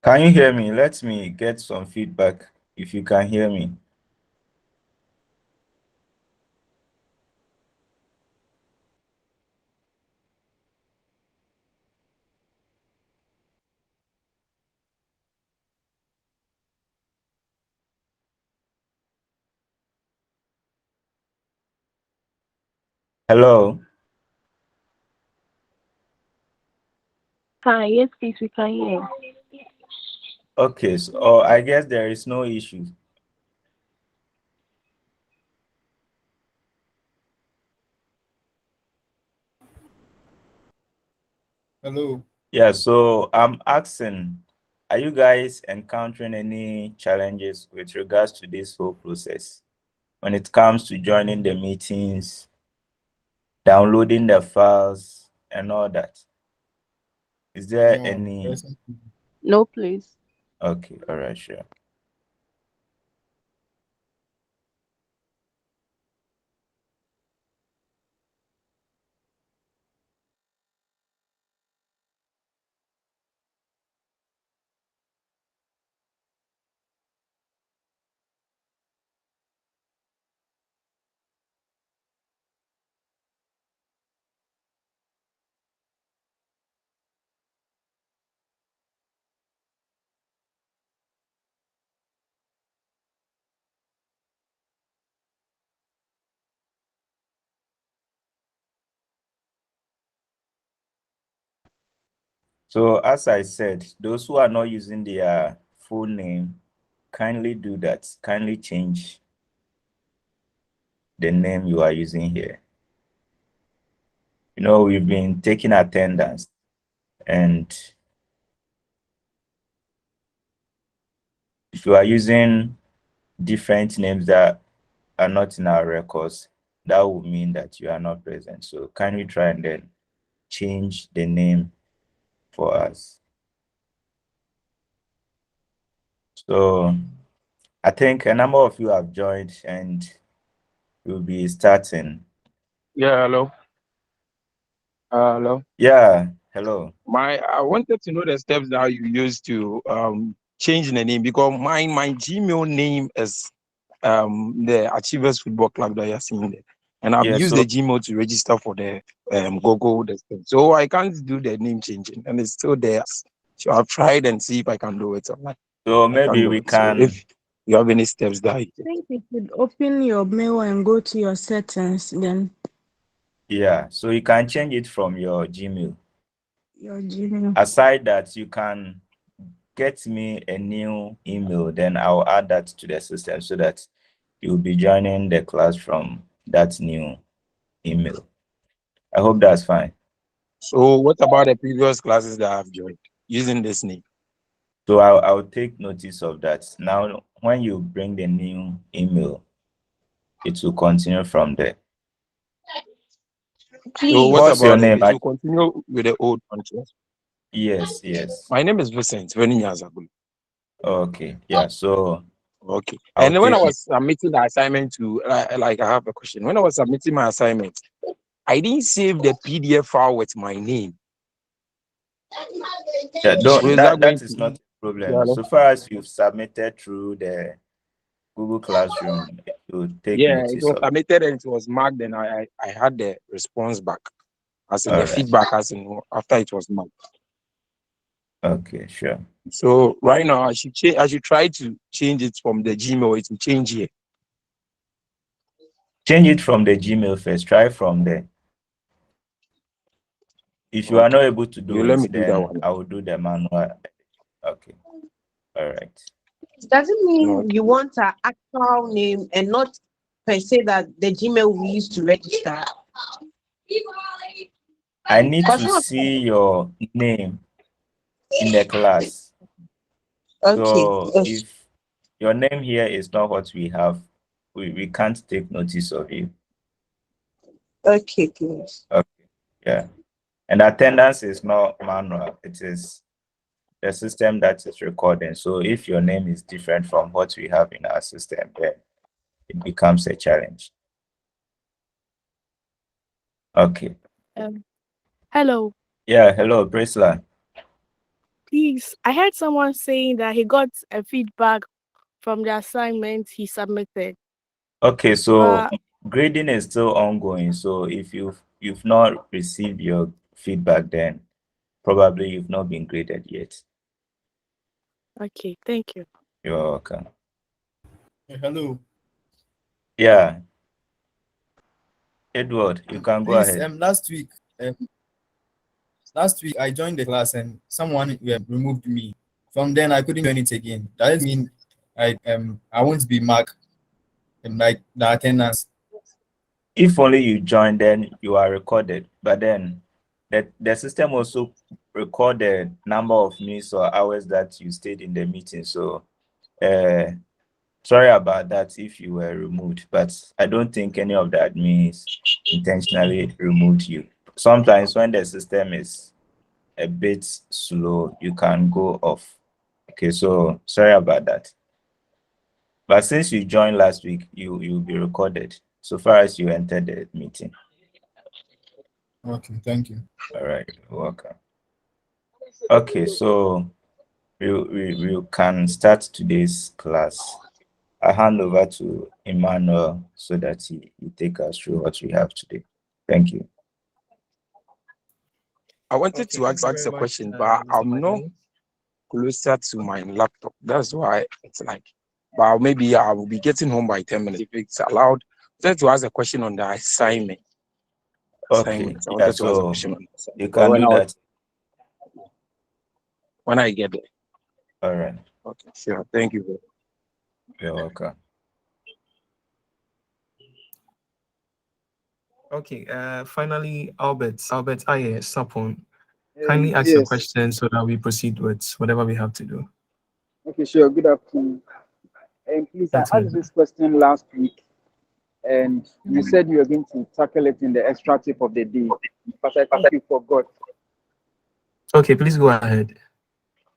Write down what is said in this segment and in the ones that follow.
Can you hear me? Let me get some feedback if you can hear me. Hello? Hi, yes, please, we can hear. Okay, so I guess there is no issue. Hello. Yeah, so I'm asking, are you guys encountering any challenges with regards to this whole process when it comes to joining the meetings, downloading the files, and all that? Is there No, any? present. No, please. Okay, all right, sure. So as I said, those who are not using their full name, kindly do that. Kindly change the name you are using here. We've been taking attendance, and if you are using different names that are not in our records, that would mean that you are not present. So kindly try and then change the name for us. So I think a number of you have joined, and we'll be starting. Yeah, hello. Hello. Yeah, hello. I wanted to know the steps that you use to change the name because my Gmail name is the Achievers Football Club that you're seeing there. And I've Yeah, used so the Gmail to register for the Google this thing. So I can't do the name changing and it's still there. So I've tried and see if I can do it. so I can maybe do we it. So can. if you have any steps that you I think you should open your mail and go to your settings, then Yeah, so you can change it from your Gmail. your Gmail. Aside that, you can get me a new email, then I'll add that to the system so that you'll be joining the class from that new email. I hope that's fine. So what about the previous classes that I've joined using this name? So I'll take notice of that. Now, when you bring the new email, it will continue from there. So Please. what What's your about it? name? It will continue with the old one. Yes, yes. My name is Vincent. Very Nyazagulu. Okay, yeah. So Okay. I'll And when I take it. was submitting the assignment to, like, I have a question. When I was submitting my assignment, I didn't save the PDF file with my name. Yeah, So don't is that going that is to not be? a problem. Yeah, So far as you've submitted through the Google Classroom, it will take yeah, it notice was of it. submitted and it was marked, and I had the response back, as in All the right. feedback, as in after it was marked. Okay, sure. So right now, I should try to change it from the Gmail. It will change here. Change it from the Gmail first. Try from there. If you are Okay. not able to do You let it, me do that then one. I will do the manual. Okay. All right. Does it mean Okay. you want our actual name and not per se that the Gmail we used to register? I need Because to see your name in the class. okay, So if your name here is not what we have, we can't take notice of you. okay, please. Okay. Yeah. And attendance is not manual. It is the system that is recording. So if your name is different from what we have in our system, then it becomes a challenge. Okay. Um, Hello, Yeah, hello, Brisla. please, I heard someone saying that he got a feedback from the assignment he submitted. Okay, so But grading is still ongoing. So if you've not received your feedback, then probably you've not been graded yet. okay, thank you. You're welcome. Hello. Yeah, Edward, you can go Please, ahead. last week I joined the class and someone removed me. From then I couldn't join it again. That doesn't mean I won't be marked like the attendance. If only you join, then you are recorded. But then the system also record the number of minutes or hours that you stayed in the meeting. So sorry about that if you were removed, but I don't think any of the admins intentionally removed you. Sometimes when the system is a bit slow, you can go off. Okay, so sorry about that. But since you joined last week, you'll be recorded so far as you entered the meeting. Okay, thank you. All right, you're welcome. Okay, so we can start today's class. I hand over to Emmanuel so that he take us through what we have today. Thank you. I wanted to ask a question, but I'm not closer to my laptop. That's why it's like, but maybe I will be getting home by 10 minutes if it's allowed. I wanted to ask a question on the assignment. Okay, I yeah, wanted to ask a so question on the assignment. you But can do that. when I get there. All right, Okay, sure. Thank you very much. you're welcome. Okay, finally, Albert Aye Sapon, kindly ask your Yes. question so that we proceed with whatever we have to do. Okay, sure. Good afternoon. And please, I Gentlemen. asked this question last week, and you said you were going to tackle it in the extra tip of the day, but I think you forgot. Okay, please go ahead.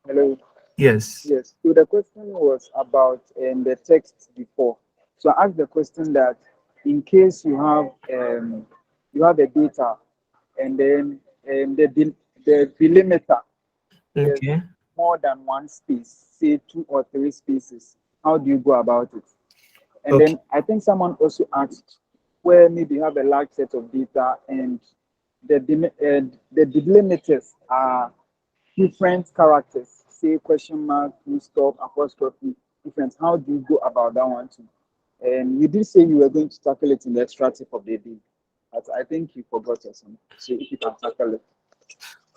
Hello. Yes. Yes. So the question was about the text before. So I asked the question that in case you have a data, and then the delimiter is Okay. more than one space, say two or three spaces. How do you go about it? And Okay. then I think someone also asked where maybe you have a large set of data and the delimiters are different characters, say question mark, full stop, apostrophe, different. How do you go about that one too? And you did say you were going to tackle it in the extra tip of the day, but I think you forgot or something. So if you can tackle it.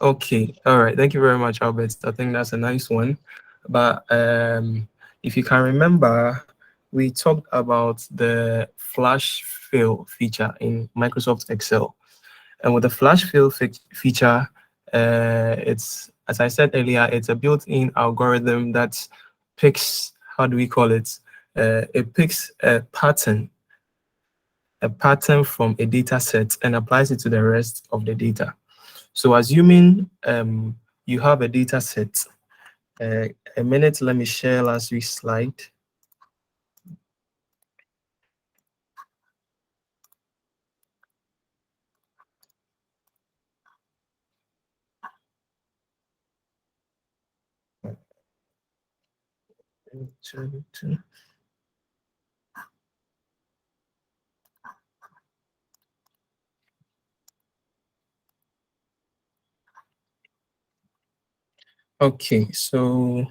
Okay. All right. Thank you very much, Albert. I think that's a nice one. But if you can remember, we talked about the flash fill feature in Microsoft Excel. And with the flash fill feature, it's, as I said earlier, it's a built-in algorithm that picks, how do we call it? It picks a pattern from a data set and applies it to the rest of the data. So assuming you have a data set, a minute, let me share last week's slide. Okay, so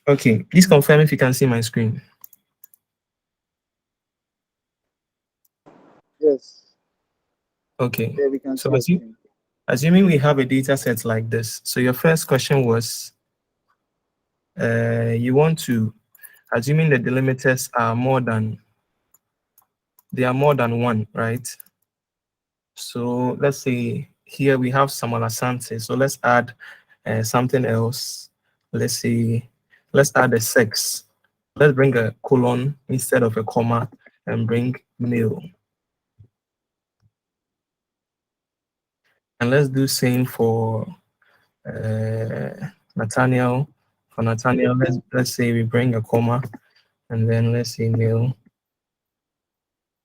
okay, please confirm if you can see my screen. Yes. Okay, Yeah, we can see so your screen. assuming we have a data set like this, so your first question was, you want to, assuming the delimiters are more than one, right? So let's say here we have some Asante. So let's add something else. Let's say, let's add a 6. Let's bring a colon instead of a comma and bring male. And let's do same for Nathaniel. For Nathaniel, let's say we bring a comma, and then let's say male.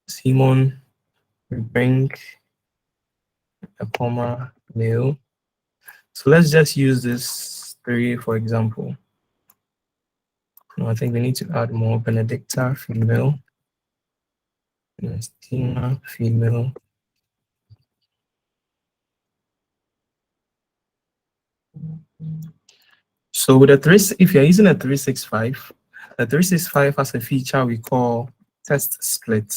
Simon, we bring a comma, male. So let's just use this 3 for example. No, I think we need to add more. Benedicta, female. Stina, female. So with a 3, if you're using a 365, the 365 has a feature we call test split.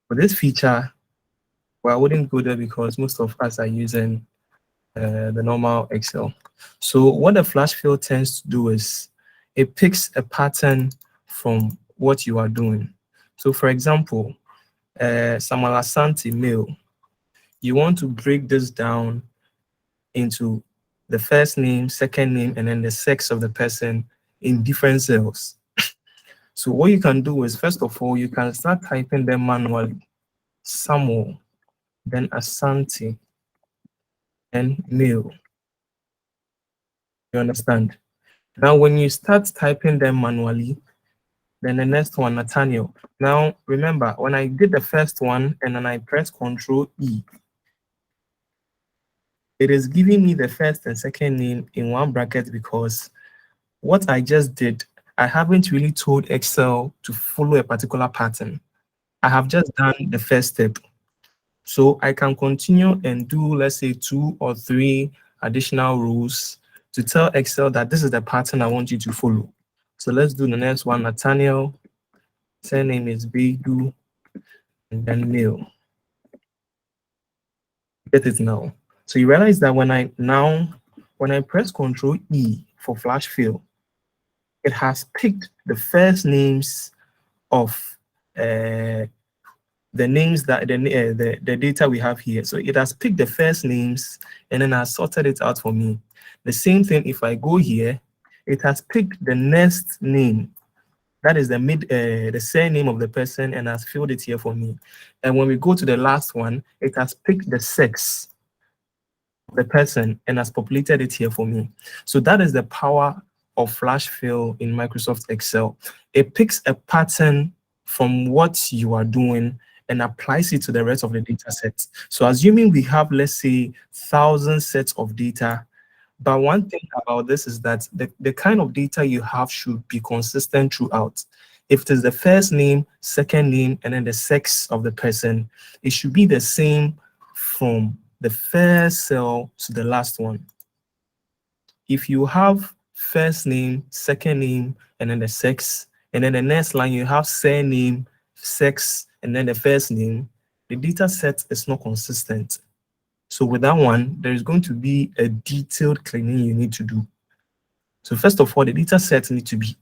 For this feature, well, I wouldn't go there because most of us are using the normal Excel. So what the flash fill tends to do is it picks a pattern from what you are doing. So for example, Samuel Asante male, you want to break this down into the first name, second name, and then the sex of the person in different cells. So what you can do is, first of all, you can start typing them manually. Samuel, then Asante, and male. You understand? Now, when you start typing them manually, then the next one, Nathaniel. Now, remember, when I did the first one and then I press Ctrl E, it is giving me the first and second name in one bracket because what I just did, I haven't really told Excel to follow a particular pattern. I have just done the first step. So I can continue and do, let's say, 2 or 3 additional rows to tell Excel that this is the pattern I want you to follow. So let's do the next one, Nathaniel. Surname is Beidu, and then male. Get it now. So you realize that when I press Ctrl E for flash fill, it has picked the first names of the names that the data we have here. So it has picked the first names and then has sorted it out for me. The same thing if I go here, it has picked the next name. That is the surname of the person and has filled it here for me. And when we go to the last one, it has picked the sex of the person and has populated it here for me. So that is the power of flash fill in Microsoft Excel. It picks a pattern from what you are doing and applies it to the rest of the data sets. So assuming we have, let's say, 1,000 sets of data, but one thing about this is that the kind of data you have should be consistent throughout. If it is the first name, second name, and then the sex of the person, it should be the same from the first cell to the last one. If you have first name, second name, and then the sex, and then the next line you have surname, sex, and then the first name, the data set is not consistent. So with that one, there is going to be a detailed cleaning you need to do. So first of all, the data set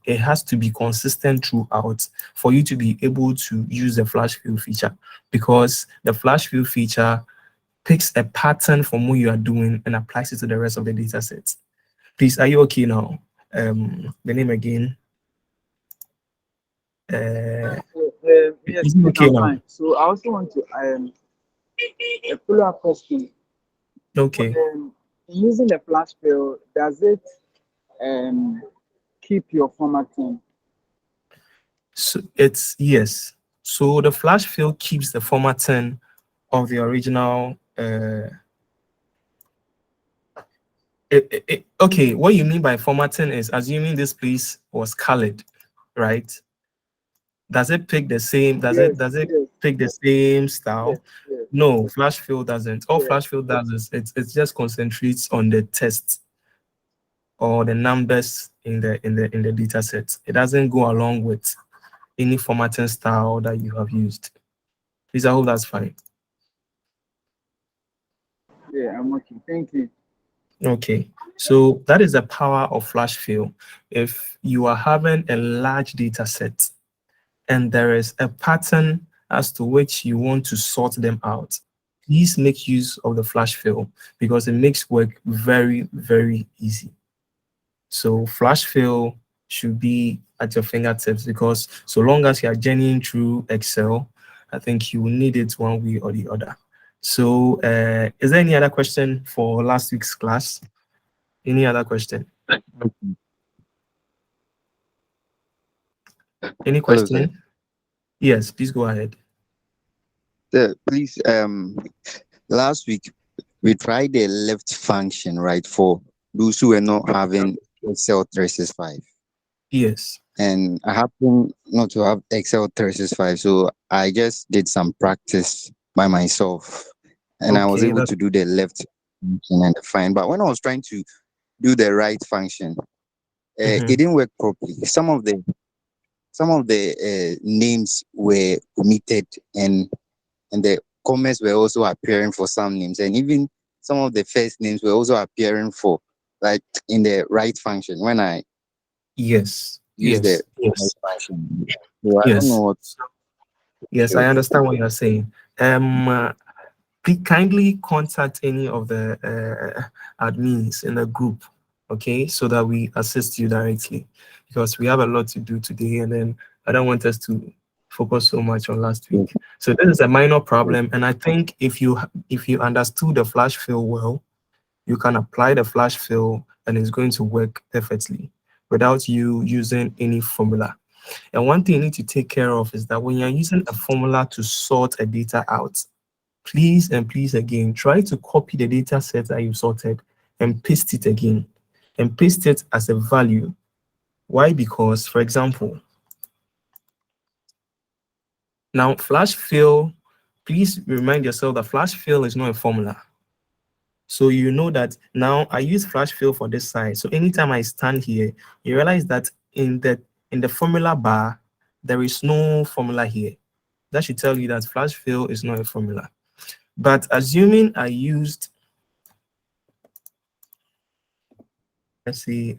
has to be consistent throughout for you to be able to use the flash fill feature, because the flash fill feature picks a pattern from what you are doing and applies it to the rest of the data set. Please, are you okay now? The name again. Yes, Is it please, okay I'm now? fine. So I also want to a follow-up question. Okay. Using the flash fill, does it keep your formatting? So it's yes. So the flash fill keeps the formatting of the original. Okay, what you mean by formatting is assuming this place was colored, right? Does it pick the same? Does it Yes. pick the same style? Yes. No, flash fill doesn't. All Yes. flash fill does is it just concentrates on the text or the numbers in the data set. It doesn't go along with any formatting style that you have used. Please, I hope that's fine. Yeah, I'm okay. Thank you. Okay, so that is the power of flash fill. If you are having a large data set and there is a pattern as to which you want to sort them out, please make use of the flash fill because it makes work very, very easy. So flash fill should be at your fingertips because so long as you are journeying through Excel, I think you will need it one way or the other. So is there any other question for last week's class? Any other question? Any Hello, sir. question? Yes, please go ahead. Sir, please, last week we tried the left function, right, for those who were not having Excel 365. Yes. And I happen not to have Excel 365, so I just did some practice by myself, and I was Okay, able to do the left function and the find. But when I was trying to do the right function, it didn't work properly. Some of the names were omitted, and the commas were also appearing for some names, and even some of the first names were also appearing for, like, in the right function when I yes, use the yes, right function. So I don't yes, know what. yes. I understand what you're saying. Please kindly contact any of the admins in the group, okay, so that we assist you directly, because we have a lot to do today, and then I don't want us to focus so much on last week. So this is a minor problem, and I think if you understood the flash fill well, you can apply the flash fill, and it's going to work perfectly without you using any formula. And one thing you need to take care of is that when you're using a formula to sort a data out, please and please again, try to copy the data set that you sorted and paste it again, and paste it as a value. Why? Because, for example, now flash fill, please remind yourself that flash fill is not a formula. So you know that now I use flash fill for this side. So anytime I stand here, you realize that in the formula bar, there is no formula here. That should tell you that flash fill is not a formula. But assuming I used, let's see,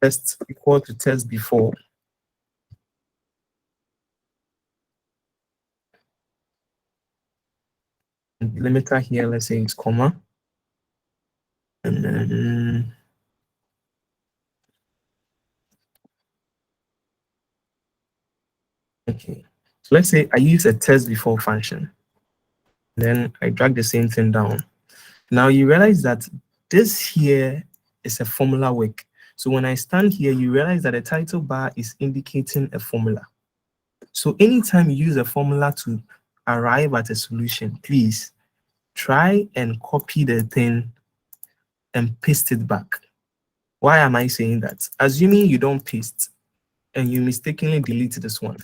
test equal to test before, and limiter here, let's say it's comma, and then okay. So let's say I use a test before function, then I drag the same thing down. Now you realize that this here is a formula work. So when I stand here, you realize that the title bar is indicating a formula. So anytime you use a formula to arrive at a solution, please try and copy the thing and paste it back. Why am I saying that? Assuming you don't paste and you mistakenly delete this one,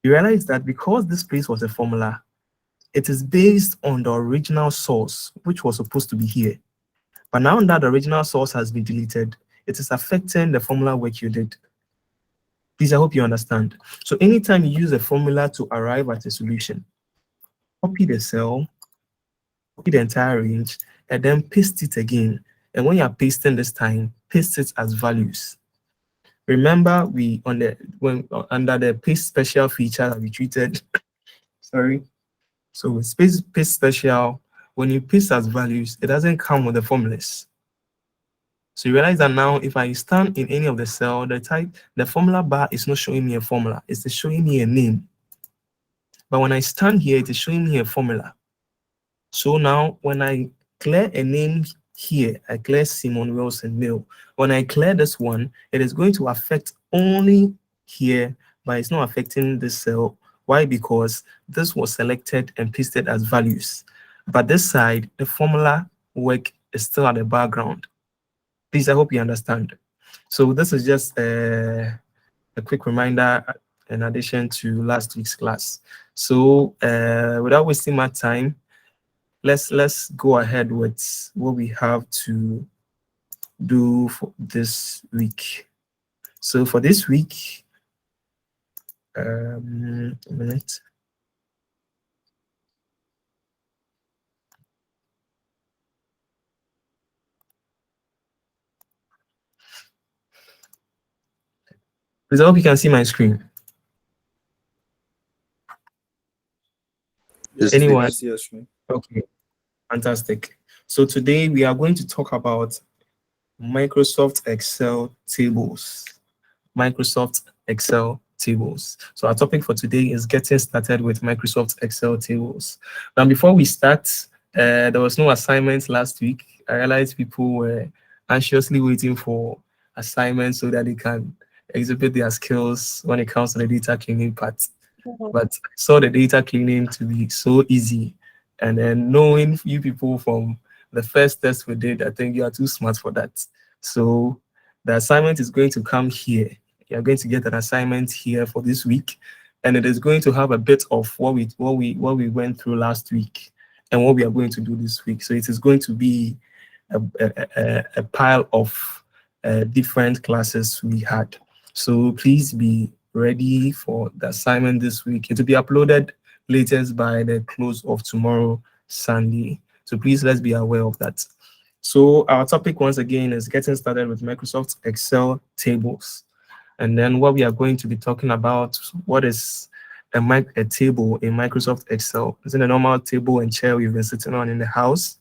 you realize that because this place was a formula, it is based on the original source, which was supposed to be here. But now that the original source has been deleted, it is affecting the formula work you did. Please, I hope you understand. So anytime you use a formula to arrive at a solution, copy the cell, copy the entire range, and then paste it again. And when you're pasting this time, paste it as values. Remember, under the paste special feature that we treated, sorry. So with paste special, when you paste as values, it doesn't come with the formulas. So you realize that now if I stand in any of the cell, the formula bar is not showing me a formula, it's showing me a name. But when I stand here, it is showing me a formula. So now when I clear a name here, I clear Simon Wilson Mill. When I clear this one, it is going to affect only here, but it's not affecting this cell. Why? Because this was selected and pasted as values. But this side, the formula work is still at the background. Please, I hope you understand. So this is just a quick reminder in addition to last week's class. So without wasting my time, let's go ahead with what we have to do for this week. So for this week, a minute. Please, I hope you can see my screen. Yes, Anyone? I see your screen. Okay, fantastic. So today we are going to talk about Microsoft Excel tables. Microsoft Excel tables. So our topic for today is getting started with Microsoft Excel tables. Now, before we start, There was no assignments last week. I realized people were anxiously waiting for assignments so that they can exhibit their skills when it comes to the data cleaning part. But I saw the data cleaning to be so easy. And then knowing you people from the first test we did, I think you are too smart for that. So the assignment is going to come here. You're going to get an assignment here for this week. And it is going to have a bit of what we went through last week and what we are going to do this week. So it is going to be a pile of different classes we had. So please be ready for the assignment this week. It will be uploaded latest by the close of tomorrow, Sunday. So please let's be aware of that. So our topic once again is getting started with Microsoft Excel tables. And then what we are going to be talking about, what is a table in Microsoft Excel? Is it a normal table and chair we've been sitting on in the house,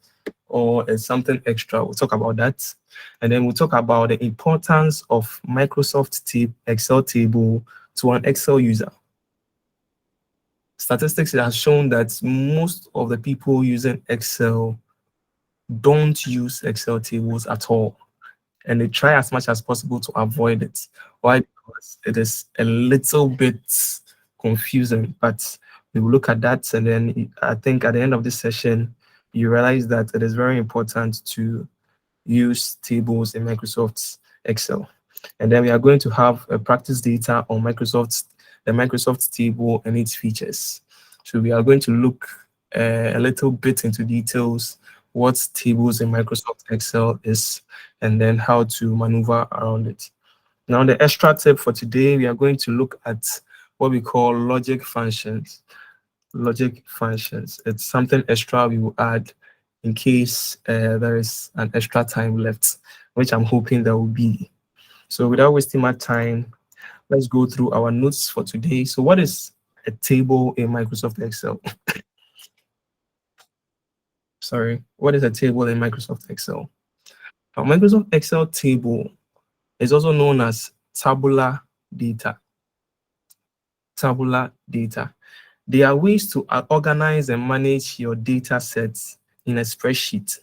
or is something extra? We'll talk about that. And then we'll talk about the importance of Microsoft Excel table to an Excel user. Statistics has shown that most of the people using Excel don't use Excel tables at all, and they try as much as possible to avoid it. Why? Because it is a little bit confusing, but we will look at that, and then I think at the end of this session, you realize that it is very important to use tables in Microsoft Excel. And then we are going to have a practice data on the Microsoft table and its features. So we are going to look a little bit into details what tables in Microsoft Excel is, and then how to maneuver around it. Now, the extra tip for today, we are going to look at what we call logic functions. Logic functions. It's something extra we will add in case there is an extra time left, which I'm hoping there will be. So without wasting my time, let's go through our notes for today. So what is a table in Microsoft Excel? Sorry, what is a table in Microsoft Excel? A Microsoft Excel table is also known as tabular data. Tabular data. There are ways to organize and manage your data sets in a spreadsheet.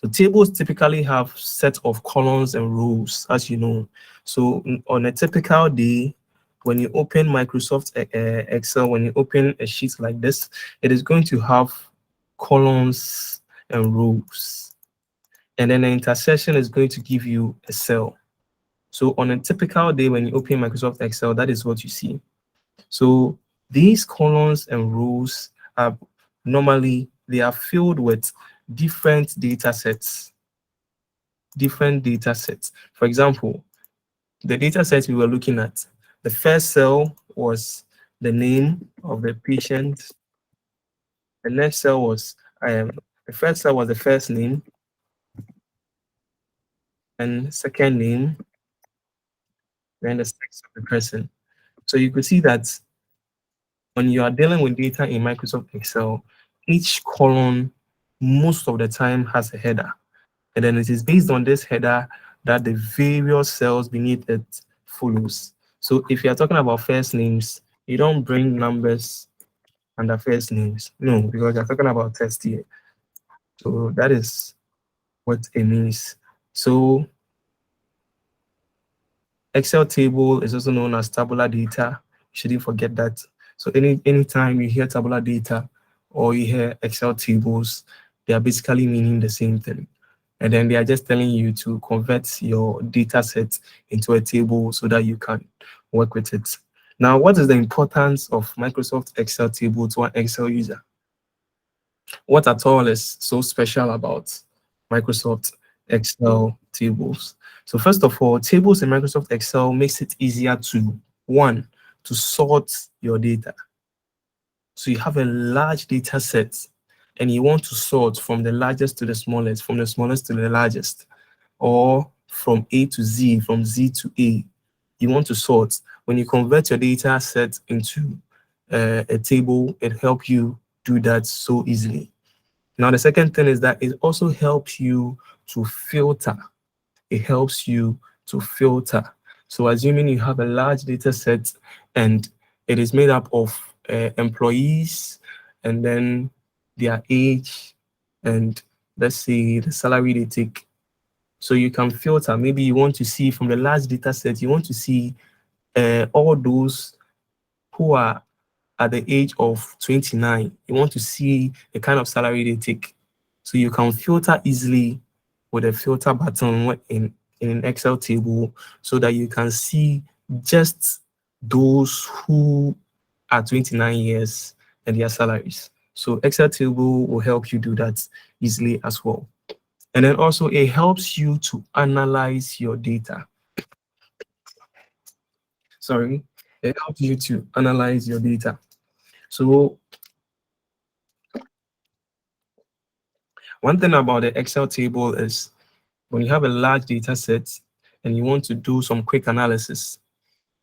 So tables typically have set of columns and rows, as you know. So on a typical day, when you open Microsoft Excel, when you open a sheet like this, it is going to have columns and rows. And then the intersection is going to give you a cell. So on a typical day, when you open Microsoft Excel, that is what you see. So these columns and rows are normally, they are filled with different data sets. Different data sets. For example, the data sets we were looking at, the first cell was the name of the patient. The next cell was, the first cell was the first name, and second name, then the sex of the person. So you could see that when you are dealing with data in Microsoft Excel, each column most of the time has a header. And then it is based on this header that the various cells beneath it follows. So if you are talking about first names, you don't bring numbers under first names. No, because you're talking about test here. So that is what it means. So Excel table is also known as tabular data. You shouldn't forget that. So anytime you hear tabular data or you hear Excel tables, they are basically meaning the same thing. And then they are just telling you to convert your data set into a table so that you can work with it. Now, what is the importance of Microsoft Excel table to an Excel user? What at all is so special about Microsoft Excel tables? So first of all, tables in Microsoft Excel makes it easier to, one, to sort your data. So you have a large data set and you want to sort from the largest to the smallest, from the smallest to the largest, or from A to Z, from Z to A. You want to sort. When you convert your data set into a table, it helps you do that so easily. Now, the second thing is that it also helps you to filter. It helps you to filter. So assuming you have a large data set and it is made up of employees and then their age and let's say the salary they take. So you can filter. Maybe you want to see from the last data set, you want to see all those who are at the age of 29. You want to see the kind of salary they take. So you can filter easily with a filter button in an Excel table so that you can see just those who are 29 years and their salaries. So Excel table will help you do that easily as well. And then also it helps you to analyze your data. Sorry, it helps you to analyze your data. So one thing about the Excel table is when you have a large data set and you want to do some quick analysis,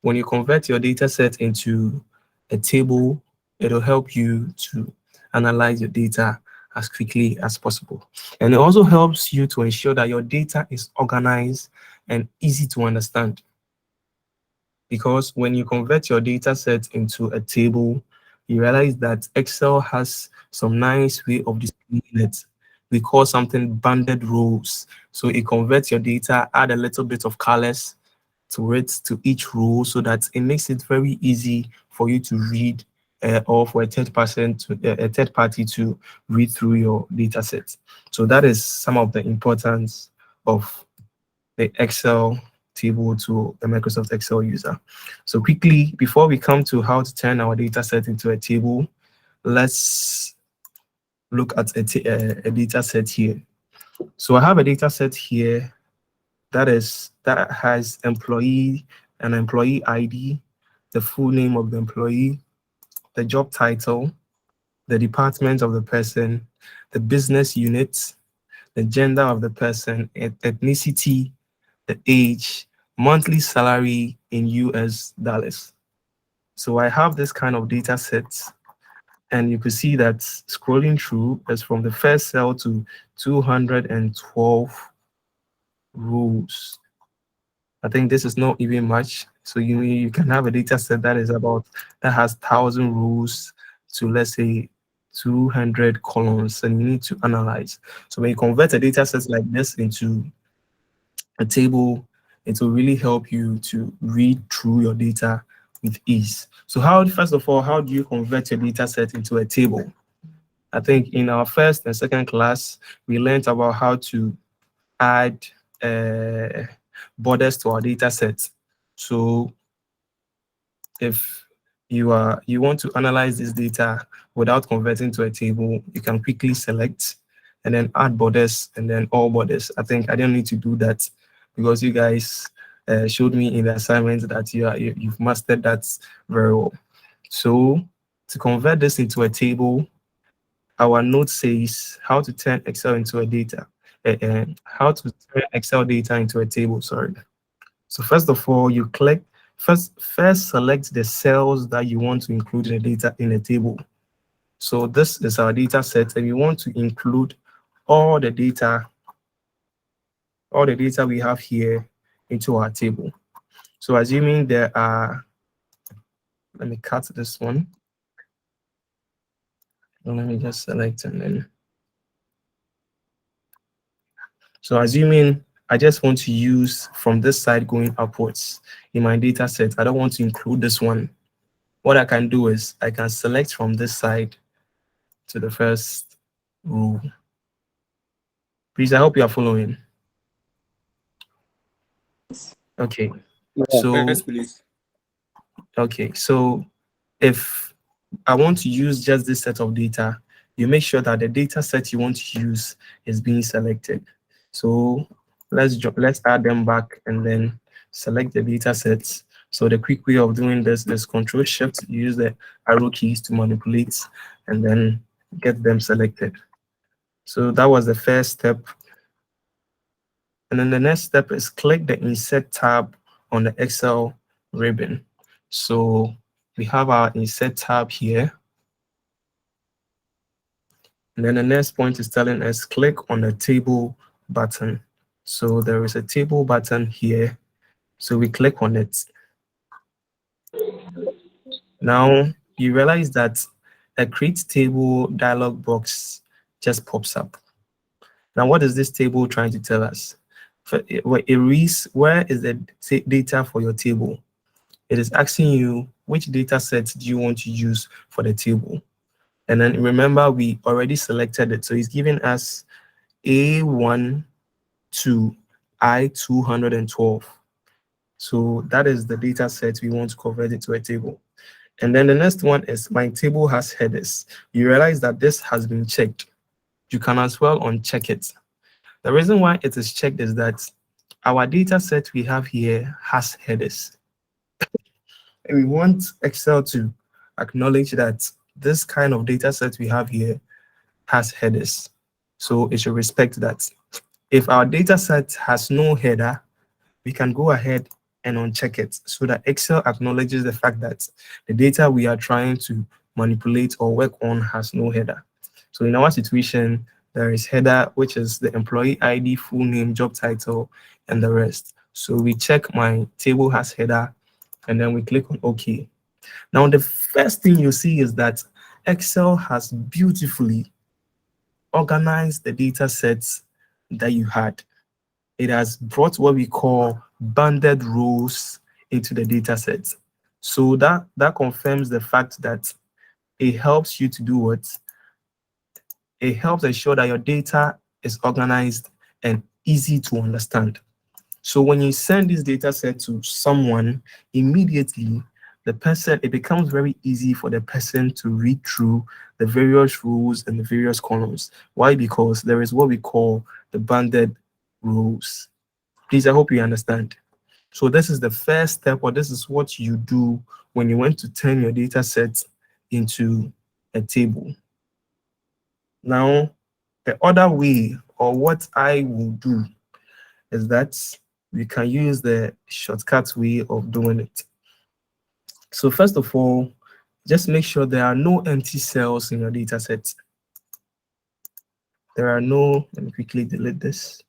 when you convert your data set into a table, it'll help you to analyze your data as quickly as possible. And it also helps you to ensure that your data is organized and easy to understand. Because when you convert your data set into a table, you realize that Excel has some nice way of displaying it. We call something banded rows. So it converts your data, add a little bit of colors to it, to each row, so that it makes it very easy for you to read or for a third party to read through your data set. So that is some of the importance of the Excel table to a Microsoft Excel user. So quickly, before we come to how to turn our data set into a table, let's look at a data set here. So I have a data set here that has an employee ID, the full name of the employee, the job title, the department of the person, the business unit, the gender of the person, ethnicity, the age, monthly salary in US dollars. So I have this kind of data set, and you can see that scrolling through is from the first cell to 212 rows. I think this is not even much. So you can have a data set that has 1,000 rows to, let's say, 200 columns, and you need to analyze. So when you convert a data set like this into a table, it will really help you to read through your data with ease. So first of all, how do you convert your data set into a table? I think in our first and second class, we learned about how to add borders to our data set. So if you want to analyze this data without converting to a table, you can quickly select and then add borders and then all borders. I think I don't need to do that because you guys showed me in the assignment that you've mastered that very well. So to convert this into a table, our note says how to turn Excel into a data, how to turn Excel data into a table. Sorry. So first of all, you first select the cells that you want to include in the data in a table. So this is our data set, and we want to include all the data we have here into our table. So assuming there are, let me cut this one. And let me just select and then. So assuming I just want to use from this side going upwards in my data set, I don't want to include this one. What I can do is I can select from this side to the first row. Please, I hope you are following. Okay. So Yes, please. okay, so if I want to use just this set of data, you make sure that the data set you want to use is being selected. So let's add them back and then select the data sets. So the quick way of doing this is Ctrl Shift, use the arrow keys to manipulate and then get them selected. So that was the first step. And then the next step is click the Insert tab on the Excel ribbon. So we have our Insert tab here. And then the next point is telling us click on the Table button. So there is a Table button here. So we click on it. Now you realize that a Create Table dialog box just pops up. Now, what is this table trying to tell us? Where is the data for your table? It is asking you which data set do you want to use for the table. And then remember, we already selected it. So it's giving us A1 to I212. So that is the data set we want to convert into a table. And then the next one is my table has headers. You realize that this has been checked. You can as well uncheck it. The reason why it is checked is that our data set we have here has headers. And we want Excel to acknowledge that this kind of data set we have here has headers. So it should respect that. If our data set has no header, we can go ahead and uncheck it so that Excel acknowledges the fact that the data we are trying to manipulate or work on has no header. So in our situation, there is header, which is the employee ID, full name, job title, and the rest. So we check my table has header, and then we click on OK. Now, the first thing you see is that Excel has beautifully organized the data sets that you had. It has brought what we call banded rows into the data set. So that confirms the fact that it helps you to do what? It helps ensure that your data is organized and easy to understand. So when you send this data set to someone, immediately it becomes very easy for the person to read through the various rows and the various columns. Why? Because there is what we call the banded rows. Please, I hope you understand. So this is the first step, or this is what you do when you want to turn your data set into a table. Now, the other way, or what I will do, is that we can use the shortcut way of doing it. So first of all, just make sure there are no empty cells in your data set. Let me quickly delete this.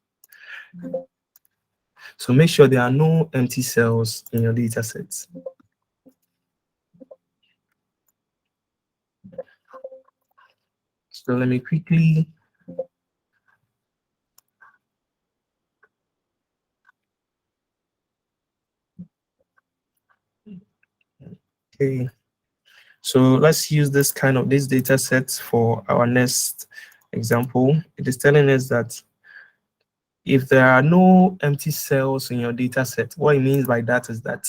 So make sure there are no empty cells in your data set. So let me quickly okay. So let's use this data set for our next example. It is telling us that if there are no empty cells in your data set, what it means by that is that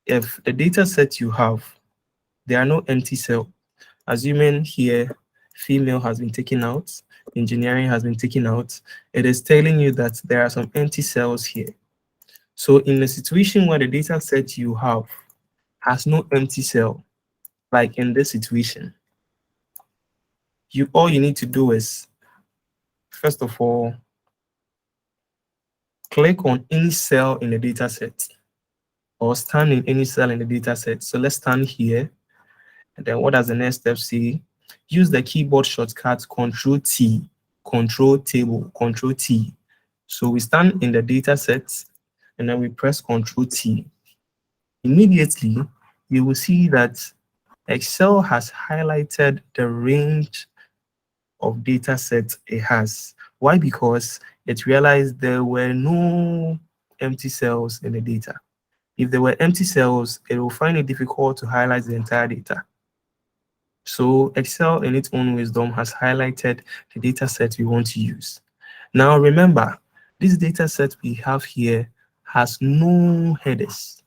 if the data set you have, there are no empty cells, assuming here female has been taken out, engineering has been taken out, it is telling you that there are some empty cells here. So in a situation where the data set you have has no empty cell, like in this situation, all you need to do is, first of all, click on any cell in the data set or stand in any cell in the data set. So let's stand here. And then what does the next step say? Use the keyboard shortcut Ctrl T, Control Table, Ctrl T. So we stand in the data set and then we press Ctrl T. Immediately, you will see that Excel has highlighted the range of data sets it has. Why? Because it realized there were no empty cells in the data. If there were empty cells, it will find it difficult to highlight the entire data. So Excel, in its own wisdom, has highlighted the data set we want to use. Now remember, this data set we have here has no headers.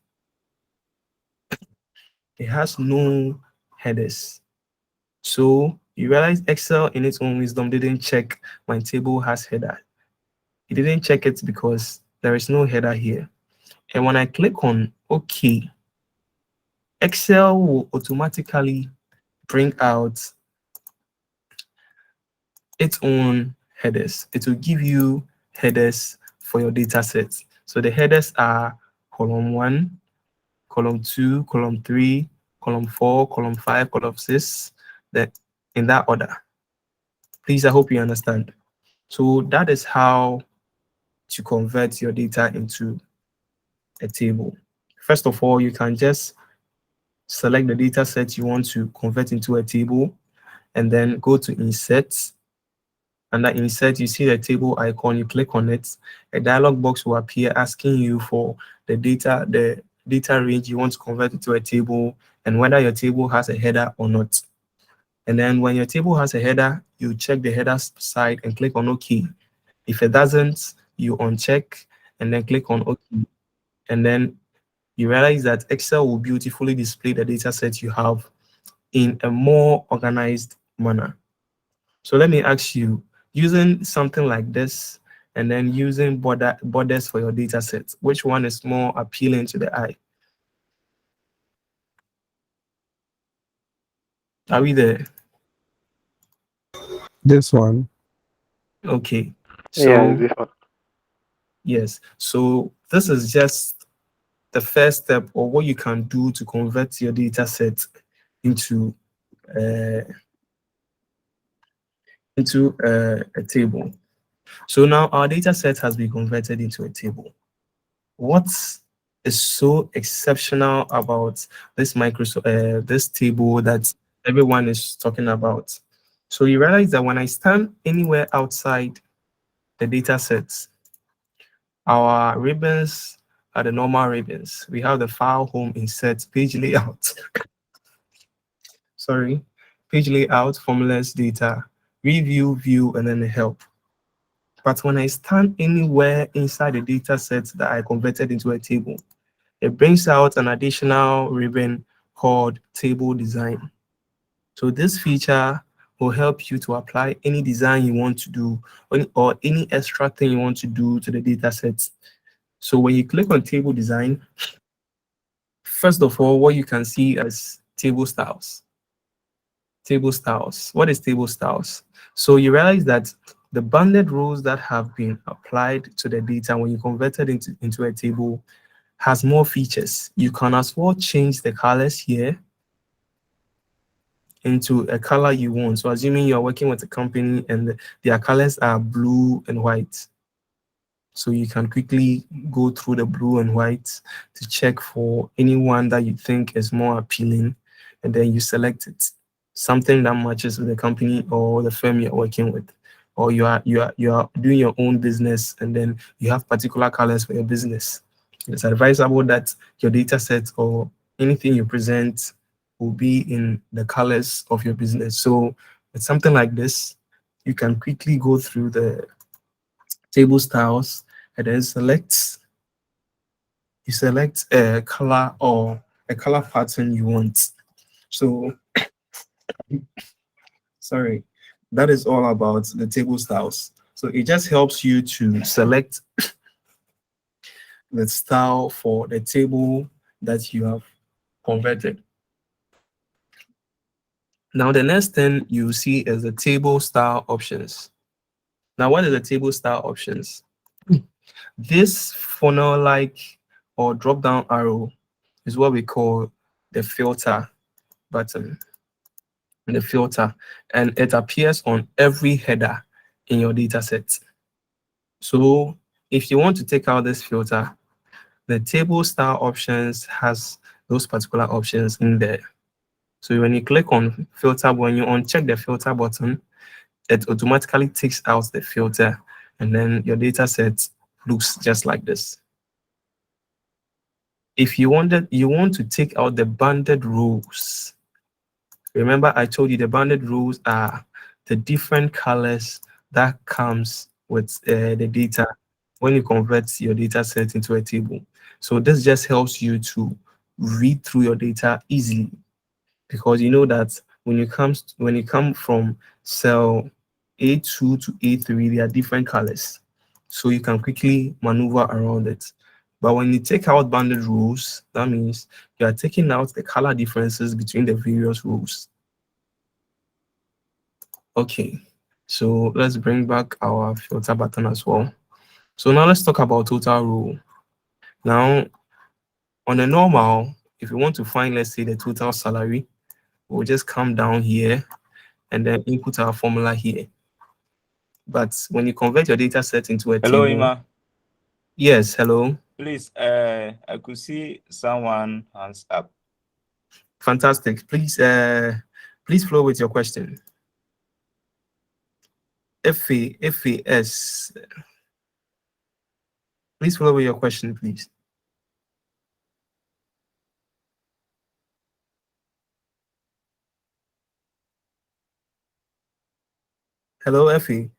It has no headers. So you realize Excel, in its own wisdom, didn't check my table has header. It didn't check it because there is no header here. And when I click on OK, Excel will automatically bring out its own headers. It will give you headers for your data sets. So the headers are column 1, column 2, column 3, column 4, column 5, column 6, that in that order. Please, I hope you understand. So that is how to convert your data into a table. First of all, you can just select the data set you want to convert into a table and then go to insert Under insert, you see the table icon, you click on it. A dialog box will appear asking you for the data range you want to convert it to a table and whether your table has a header or not. And then when your table has a header, you check the header side and click on OK. If it doesn't, you uncheck and then click on OK. And then you realize that Excel will beautifully display the data set you have in a more organized manner. So let me ask you, using something like this and then using borders for your data set, which one is more appealing to the eye? Are we there? This one. Okay. Yeah, So this one. yes. So this is just the first step or what you can do to convert your data set into a table. So now our data set has been converted into a table. What is so exceptional about this this table that everyone is talking about? So you realize that when I stand anywhere outside the data sets, our ribbons are the normal ribbons. We have the file, home, insert, page layout. Sorry, page layout, formulas, data, review, view, and then the help. But when I stand anywhere inside the data set that I converted into a table, it brings out an additional ribbon called table design. So this feature will help you to apply any design you want to do or any extra thing you want to do to the data set. So when you click on table design, first of all, what you can see is table styles. Table styles. What is table styles? So you realize that the bounded rows that have been applied to the data when you convert it into a table has more features. You can as well change the colors here into a color you want. So assuming you're working with a company and their colors are blue and white. So you can quickly go through the blue and white to check for anyone that you think is more appealing, and then you select it. Something that matches with the company or the firm you're working with. Or you are doing your own business and then you have particular colors for your business. It's advisable that your data set or anything you present will be in the colors of your business. So with something like this, you can quickly go through the table styles and then you select a color or a color pattern you want. So sorry, that is all about the table styles. So it just helps you to select the style for the table that you have converted. Now the next thing you see is the table style options. Now what is the table style options? This funnel-like or drop-down arrow is what we call the filter button. The filter, and it appears on every header in your data set. So if you want to take out this filter, the table style options has those particular options in there. So when you click on filter, when you uncheck the filter button, it automatically takes out the filter, and then your data set looks just like this. If you want to take out the banded rows, remember I told you the banded rows are the different colors that comes with the data when you convert your data set into a table. So this just helps you to read through your data easily, because you know that when you come from cell A2 to A3, there are different colors, so you can quickly maneuver around it. But when you take out bounded rows, that means you are taking out the color differences between the various rows. Okay, so let's bring back our filter button as well. So now let's talk about total row. Now, on a normal, if you want to find, let's say, the total salary, we'll just come down here and then input our formula here. But when you convert your data set into a Hello, table, Ima. yes, hello, Please, I could see someone hands up. fantastic. Please flow with your question. FAS. Please follow with your question, please. Hello, Effie.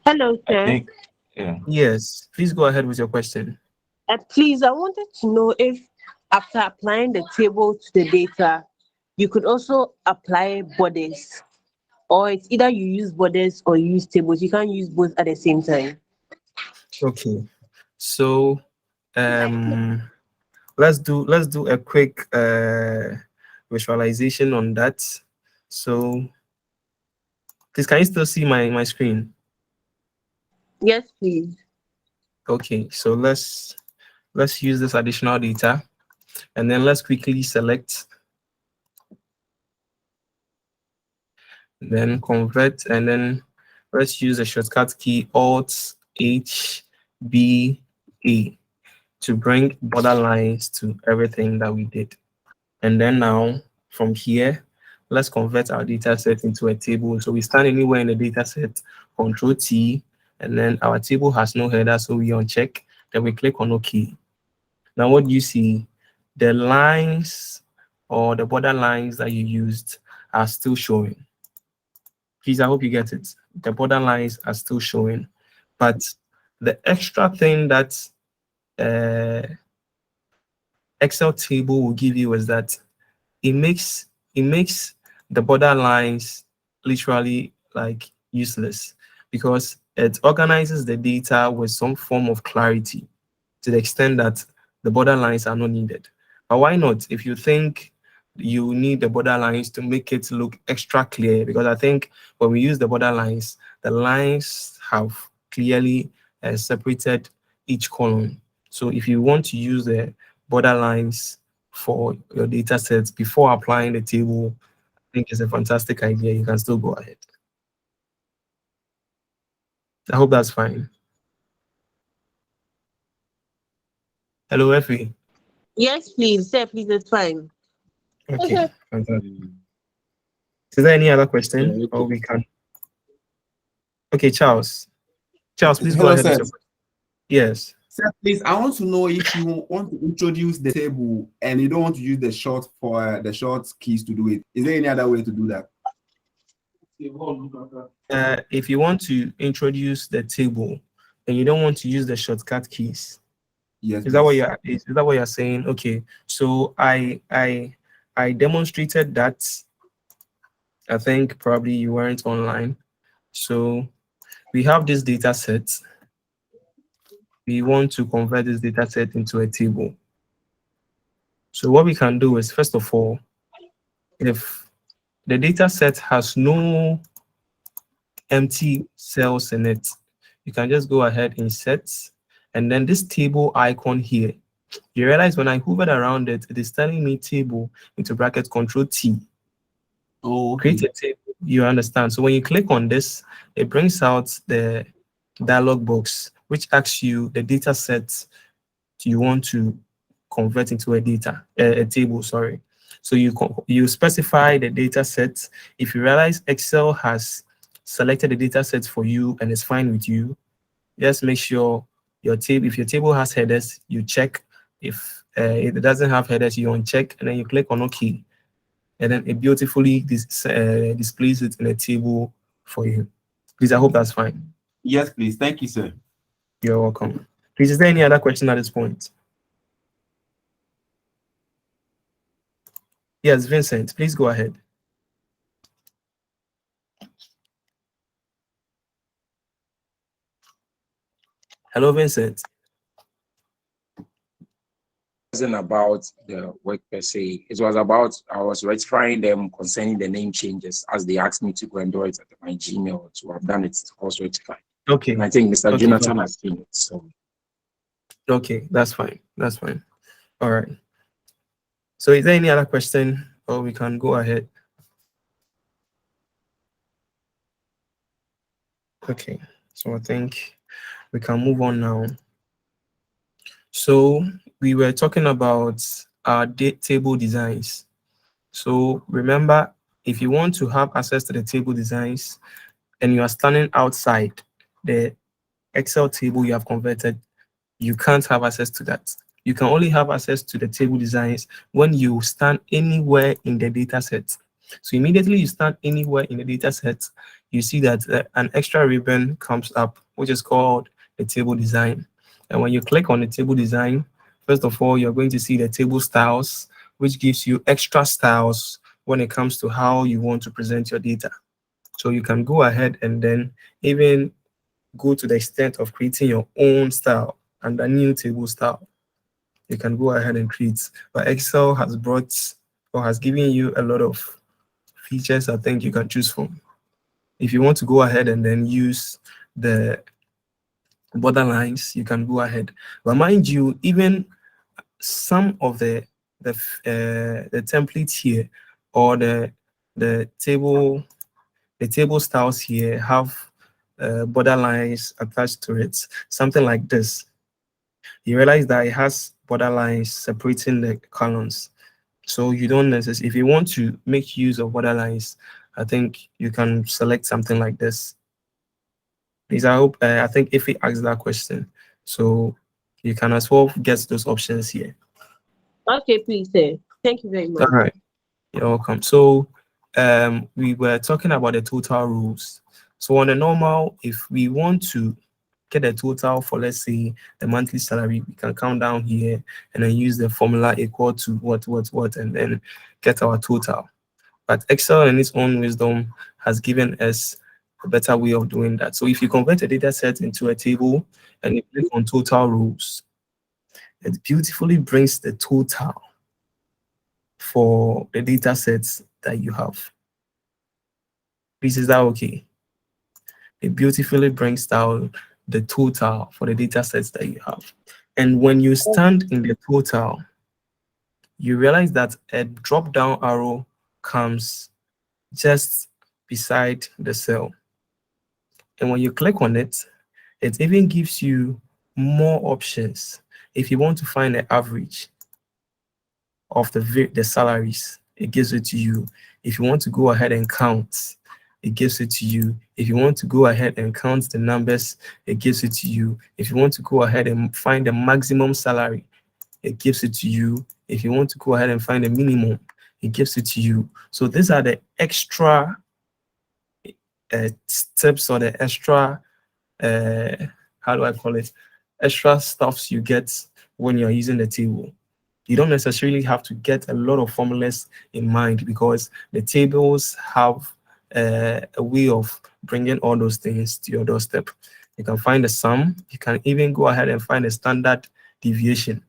Hello, I sir. think, yeah. Yes, please go ahead with your question. Please, I wanted to know if after applying the table to the data, you could also apply borders, or it's either you use borders or you use tables. You can't use both at the same time. Okay, so let's do a quick visualization on that. So please, can you still see my screen? Yes, please. Okay, so let's use this additional data, and then let's quickly select, then convert, and then let's use the shortcut key Alt H B A to bring border lines to everything that we did. And then now from here, let's convert our data set into a table. So we stand anywhere in the data set, Ctrl T, and then our table has no header, so we uncheck, then we click on OK. Now what do you see? The lines or the border lines that you used are still showing. Please, I hope you get it. The border lines are still showing, but the extra thing that Excel table will give you is that it makes the border lines literally like useless, because it organizes the data with some form of clarity to the extent that the border lines are not needed. But why not? If you think you need the border lines to make it look extra clear, because I think when we use the border lines, the lines have clearly separated each column. So if you want to use the border lines for your data sets before applying the table, I think it's a fantastic idea. You can still go ahead. I hope that's fine. Hello, Effie. Yes, please, sir. Please, it's fine. Okay, fantastic. Is there any other question? Yeah, Or okay. we can. Okay, Charles. Charles, please go Hello, ahead with sir. your question. Yes. Sir, please, I want to know if you want to introduce the table and you don't want to use the short keys to do it. Is there any other way to do that? If you want to introduce the table and you don't want to use the shortcut keys, Yes. is that what please. you're saying? Okay. So I demonstrated that. I think probably you weren't online. So we have this data set. We want to convert this data set into a table. So what we can do is, first of all, if the data set has no empty cells in it, you can just go ahead, insert, and then this table icon here, you realize when I hovered around it, it is telling me table into bracket Ctrl T. Oh, okay. Create a table, you understand. So when you click on this, it brings out the dialog box, which asks you the data set you want to convert into a table, sorry. So you specify the data set. If you realize Excel has selected the data set for you and it's fine with you, just make sure if your table has headers, you check. If it doesn't have headers, you uncheck, and then you click on OK, and then it beautifully displays it in a table for you. Please, I hope that's fine. Yes, please. Thank you, sir. You're welcome. Please, is there any other question at this point? Yes, Vincent, please go ahead. Hello, Vincent. It wasn't about the work per se. It was about I was rectifying them concerning the name changes as they asked me to go and do it at my Gmail to have done it to also rectify. Okay. And I think Mr. Okay, Jonathan has seen it. So okay, that's fine. That's fine. All right. So is there any other question, or we can go ahead? Okay, so I think we can move on now. So we were talking about our table designs. So remember, if you want to have access to the table designs and you are standing outside the Excel table you have converted, you can't have access to that. You can only have access to the table designs when you stand anywhere in the data set. So immediately you stand anywhere in the data set, you see that an extra ribbon comes up, which is called the table design. And when you click on the table design, first of all, you're going to see the table styles, which gives you extra styles when it comes to how you want to present your data. So you can go ahead and then even go to the extent of creating your own style and a new table style. You can go ahead and create. But Excel has brought or has given you a lot of features I think you can choose from. If you want to go ahead and then use the border lines, you can go ahead. But mind you, even some of the templates here or the table styles here have border lines attached to it, something like this. You realize that it has border lines separating the columns. So you don't necessarily, if you want to make use of border lines, I think you can select something like this. Please, I think if he asks that question, so you can as well get those options here. Okay, please, sir. Thank you very All much. right, you're welcome. So we were talking about the total rules. So on a normal, if we want to get a total for, let's say, the monthly salary, we can count down here and then use the formula equal to what, and then get our total. But Excel in its own wisdom has given us a better way of doing that. So if you convert a data set into a table and you click on total rows, it beautifully brings the total for the data sets that you have. Please, is that okay? It beautifully brings down the total for the data sets that you have. And when you stand in the total, you realize that a drop down arrow comes just beside the cell. And when you click on it, it even gives you more options. If you want to find the average of the salaries, it gives it to you. If you want to go ahead and count, it gives it to you. If you want to go ahead and count the numbers, it gives it to you. If you want to go ahead and find the maximum salary, it gives it to you. If you want to go ahead and find the minimum, it gives it to you. So these are the extra steps or the extra, how do I call it? Extra stuffs you get when you're using the table. You don't necessarily have to get a lot of formulas in mind because the tables have a way of bringing all those things to your doorstep. You can find the sum. You can even go ahead and find a standard deviation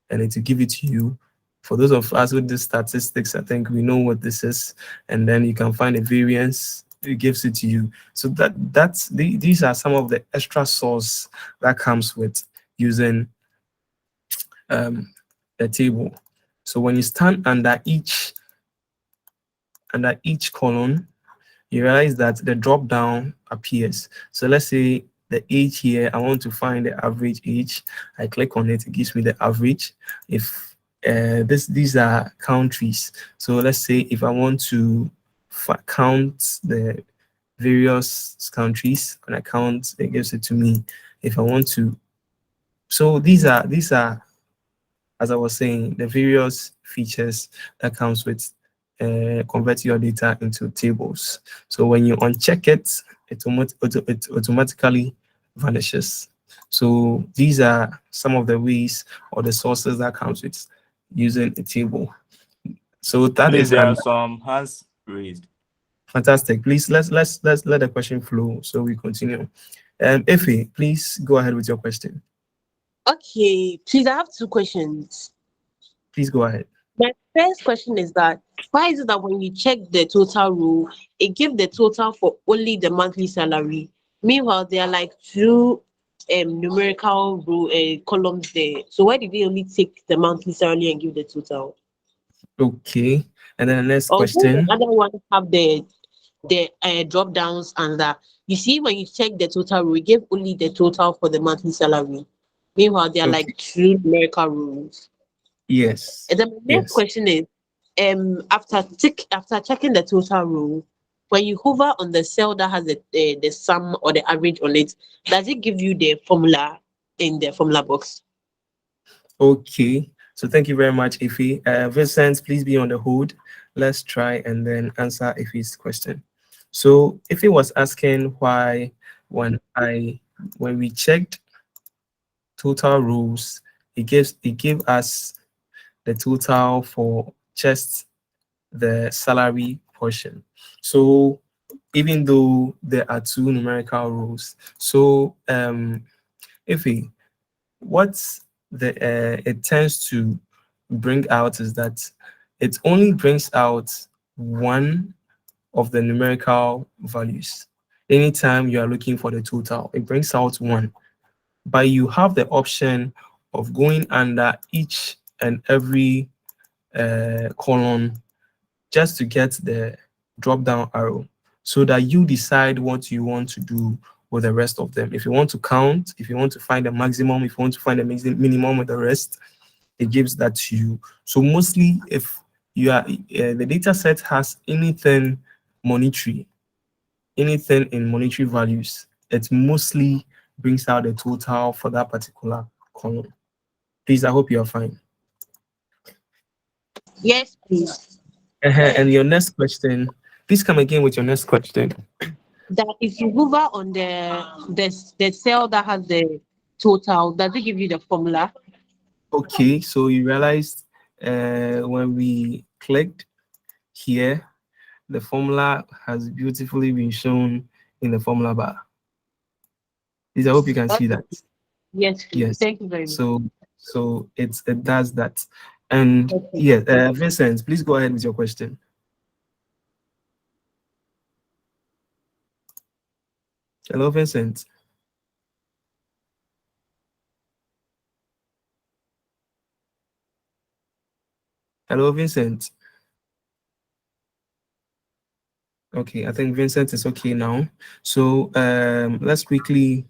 and it will give it to you. For those of us with the statistics, I think we know what this is. And then you can find a variance. It gives it to you. So these are some of the extra sauce that comes with using the table. So when you stand under each column, you realize that the drop down appears. So let's say the age here, I want to find the average age. I click on it, it gives me the average. If these are countries, so let's say if I want to count the various countries, and I count, it gives it to me. If I want to, so these are, as I was saying, the various features that comes with converting your data into tables. So when you uncheck it, it automatically vanishes. So these are some of the ways or the sources that comes with using a table. So that Please, is there are some hands raised. fantastic. Please let's let the question flow so we continue. Effie, please go ahead with your question. Okay, please, I have two questions. Please go ahead. My first question is that why is it that when you check the total row, it gives the total for only the monthly salary? Meanwhile, there are like two numerical row columns there. So why did they only take the monthly salary and give the total? Okay. And then the next Although the question. other ones have the drop downs and that. You see, when you check the total row, it gave only the total for the monthly salary. Meanwhile, there are Okay. like two numerical rows. Yes. And then my next Yes. question is, after checking the total row, when you hover on the cell that has the sum or the average on it, does it give you the formula in the formula box? Okay, so thank you very much, Ife. Vincent, please be on the hold. Let's try and then answer Ife's question. So Ife was asking why when we checked total rows, it gave us the total for just the salary portion. So even though there are two numerical rows, so Ife, what it tends to bring out is that it only brings out one of the numerical values. Anytime you are looking for the total, it brings out one. But you have the option of going under each and every column just to get the drop down arrow so that you decide what you want to do with the rest of them. If you want to count, if you want to find the maximum, if you want to find the minimum with the rest, it gives that to you. So mostly if you are the data set has anything monetary, anything in monetary values, it mostly brings out the total for that particular column. Please, I hope you are fine. Yes, please. And your next question, please come again with your next question. That if you hover on the cell that has the total, does it give you the formula? Okay, so you realized when we clicked here, the formula has beautifully been shown in the formula bar. Please, I hope you can see that. Yes, please. Yes. Thank you very much. So it does that. And Okay. yeah, Vincent, please go ahead with your question. Hello, Vincent. Hello, Vincent. Okay, I think Vincent is okay now. So let's quickly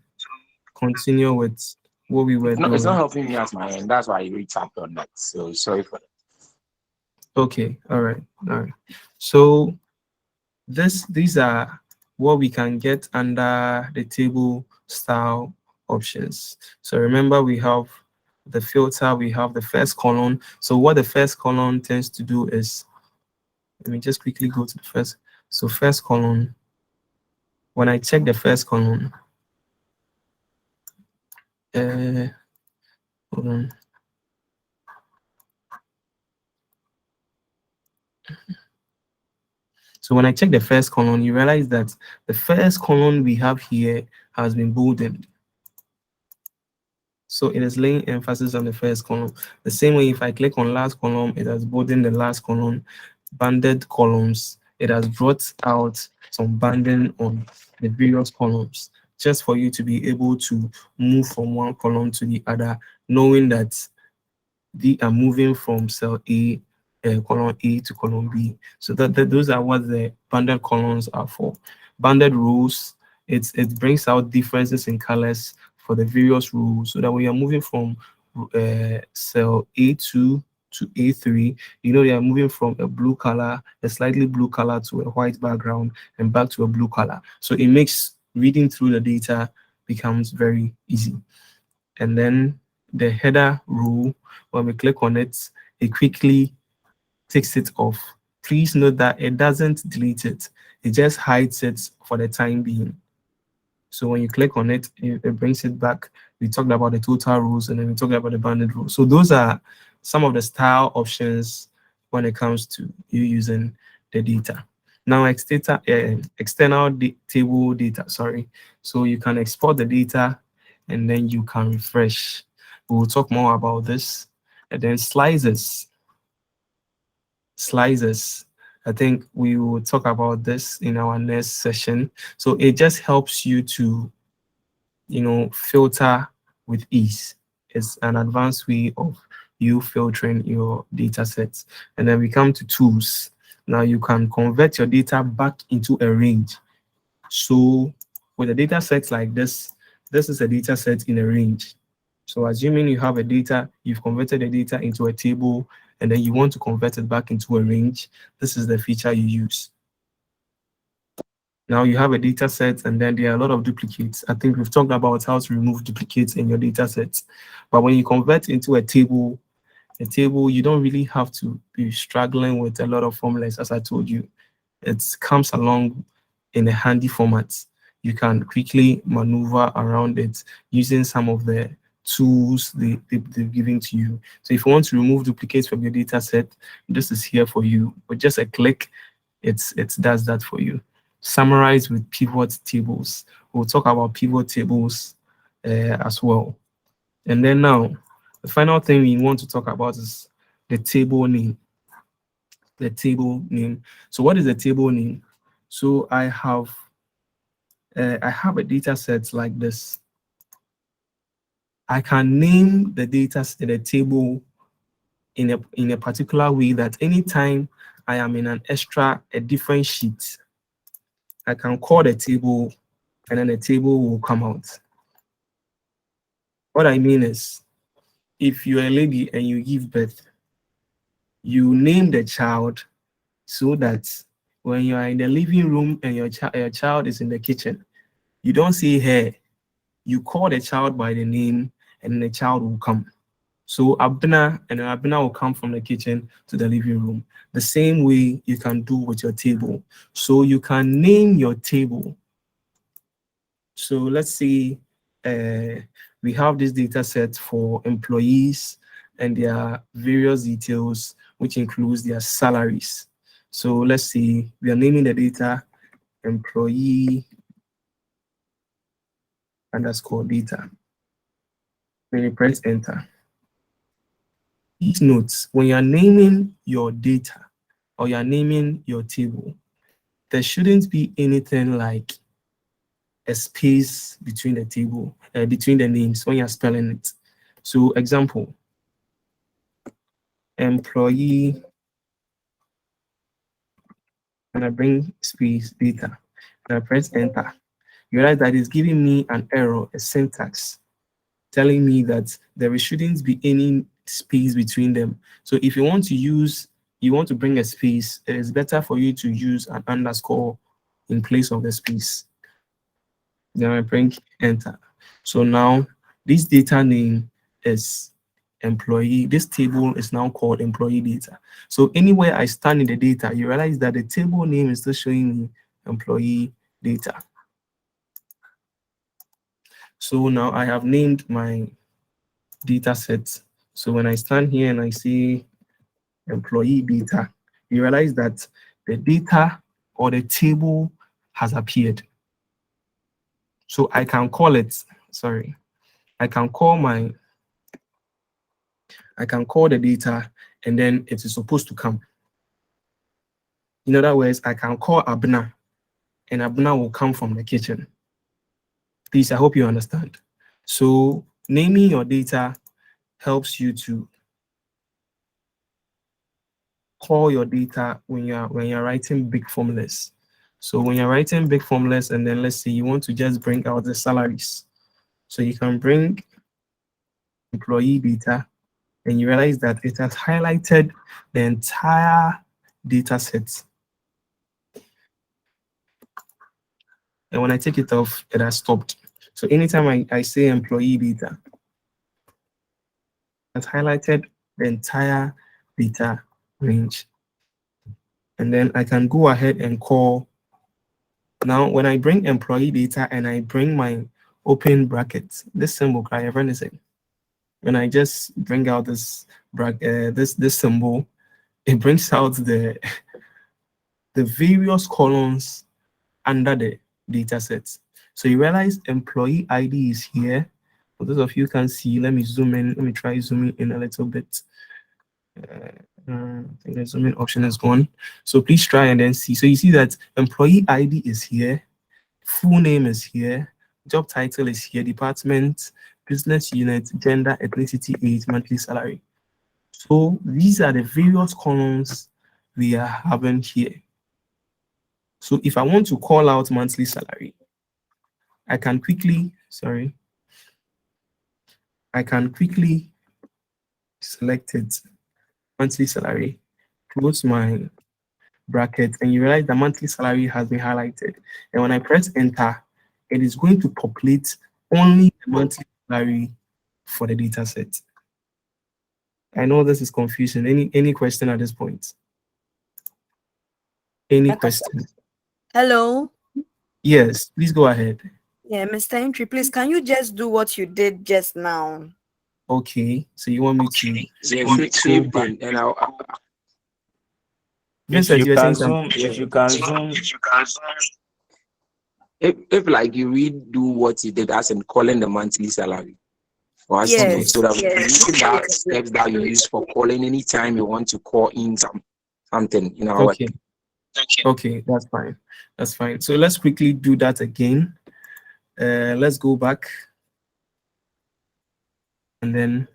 continue with what we were No, it's not doing. helping me at my end. That's why I re-tapped on that. So sorry for that. Okay, all right. So these are what we can get under the table style options. So remember, we have the filter, we have the first column. So what the first column tends to do is, let me just quickly go to the first. So first column, when I check the first column, hold on. So when I check the first column, you realize that the first column we have here has been bolded. So it is laying emphasis on the first column. The same way, if I click on last column, it has bolded the last column. Banded columns, it has brought out some banding on the various columns, just for you to be able to move from one column to the other, knowing that they are moving from cell A, column A to column B. So that those are what the banded columns are for. Banded rows, it brings out differences in colors for the various rows, so that when you're moving from cell A2 to A3, you know, you are moving from a blue color, a slightly blue color, to a white background and back to a blue color. So it makes reading through the data becomes very easy. And then the header row, when we click on it, it quickly takes it off. Please note that it doesn't delete it. It just hides it for the time being. So when you click on it, it brings it back. We talked about the total rows, and then we talked about the banded rows. So those are some of the style options when it comes to you using the data. Now, external table data, sorry. So you can export the data and then you can refresh. We will talk more about this. And then slices. I think we will talk about this in our next session. So it just helps you to, you know, filter with ease. It's an advanced way of you filtering your data sets. And then we come to tools. Now you can convert your data back into a range. So with a data set like this, this is a data set in a range. So assuming you have a data, you've converted the data into a table, and then you want to convert it back into a range, this is the feature you use. Now you have a data set, and then there are a lot of duplicates. I think we've talked about how to remove duplicates in your data sets. But when you convert into a table, you don't really have to be struggling with a lot of formulas, as I told you. It comes along in a handy format. You can quickly maneuver around it using some of the tools they've given to you. So if you want to remove duplicates from your data set, this is here for you. With just a click, it does that for you. Summarize with pivot tables. We'll talk about pivot tables as well. And then now, the final thing we want to talk about is the table name. The table name. So what is the table name? So I have a data set like this. I can name the data in the table in a particular way that anytime I am in a different sheet, I can call the table and then the table will come out. What I mean is, if you're a lady and you give birth, you name the child so that when you are in the living room and your child is in the kitchen, you don't say her. You call the child by the name and the child will come. So Abna will come from the kitchen to the living room. The same way you can do with your table. So you can name your table. So let's say we have this data set for employees and their various details, which includes their salaries. So let's see, we are naming the data employee underscore data. When you press enter. Please note, when you are naming your data or you are naming your table, there shouldn't be anything like a space between the table, between the names when you're spelling it. So example, employee, and I bring space data, and I press enter. You realize that it's giving me an error, a syntax, telling me that there shouldn't be any space between them. So if you want to bring a space, it is better for you to use an underscore in place of the space. Then I bring enter. So now this data name is employee. This table is now called employee data. So anywhere I stand in the data, you realize that the table name is still showing me employee data. So now I have named my data set. So when I stand here and I see employee data, you realize that the data or the table has appeared. So I can call it, I can call the data and then it is supposed to come. In other words, I can call Abna and Abna will come from the kitchen. Please, I hope you understand. So naming your data helps you to call your data when you're writing big formulas. So when you're writing big formulas, and then let's say you want to just bring out the salaries. So you can bring employee data, and you realize that it has highlighted the entire data set. And when I take it off, it has stopped. So anytime I say employee data, it has highlighted the entire data range. And then I can go ahead and call. Now, when I bring employee data and I bring my open brackets, this symbol, when I just bring out this this symbol, it brings out the various columns under the data sets. So you realize employee ID is here. For those of you can see, let me zoom in. Let me try zooming in a little bit. I think the zoom in option is gone. So please try and then see. So you see that employee ID is here, full name is here, job title is here, department, business unit, gender, ethnicity, age, monthly salary. So these are the various columns we are having here. So if I want to call out monthly salary, I can quickly, I can quickly select it, monthly salary, close my bracket, and you realize the monthly salary has been highlighted. And when I press enter, it is going to populate only the monthly salary for the data set. I know this is confusing. Any question at this point? Any question? Hello. Yes, please go ahead. Yeah, Mr. Entry, please, can you just do what you did just now? Okay, so you want me to Same thing, and Vincent, you were saying something. if you can zoom, if like you redo what you did as in calling the monthly salary for us to do, Yes, so that we can yes. use that steps that you use for calling anytime you want to call in something in our work. Okay. Okay, that's fine. That's fine. So let's quickly do that again. Let's go back and then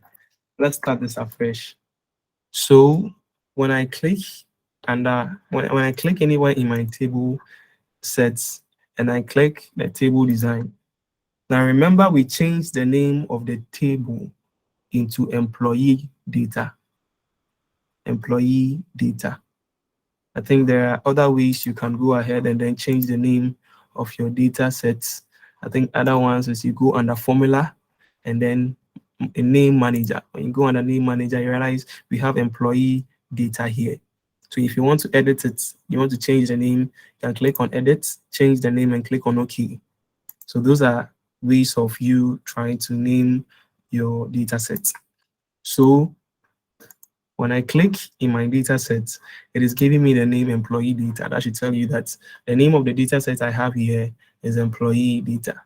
let's start this afresh. So when I click under when I click anywhere in my table sets and I click the table design. Now remember we changed the name of the table into employee data. Employee data. I think there are other ways you can go ahead and then change the name of your data sets. I think other ones is you go under formula and then a name manager. When you go under name manager, you realize we have employee data here. So if you want to edit it, you want to change the name, you can click on edit, change the name and click on OK. So those are ways of you trying to name your data set. So when I click in my data set, it is giving me the name employee data. That should tell you that the name of the data set I have here is employee data.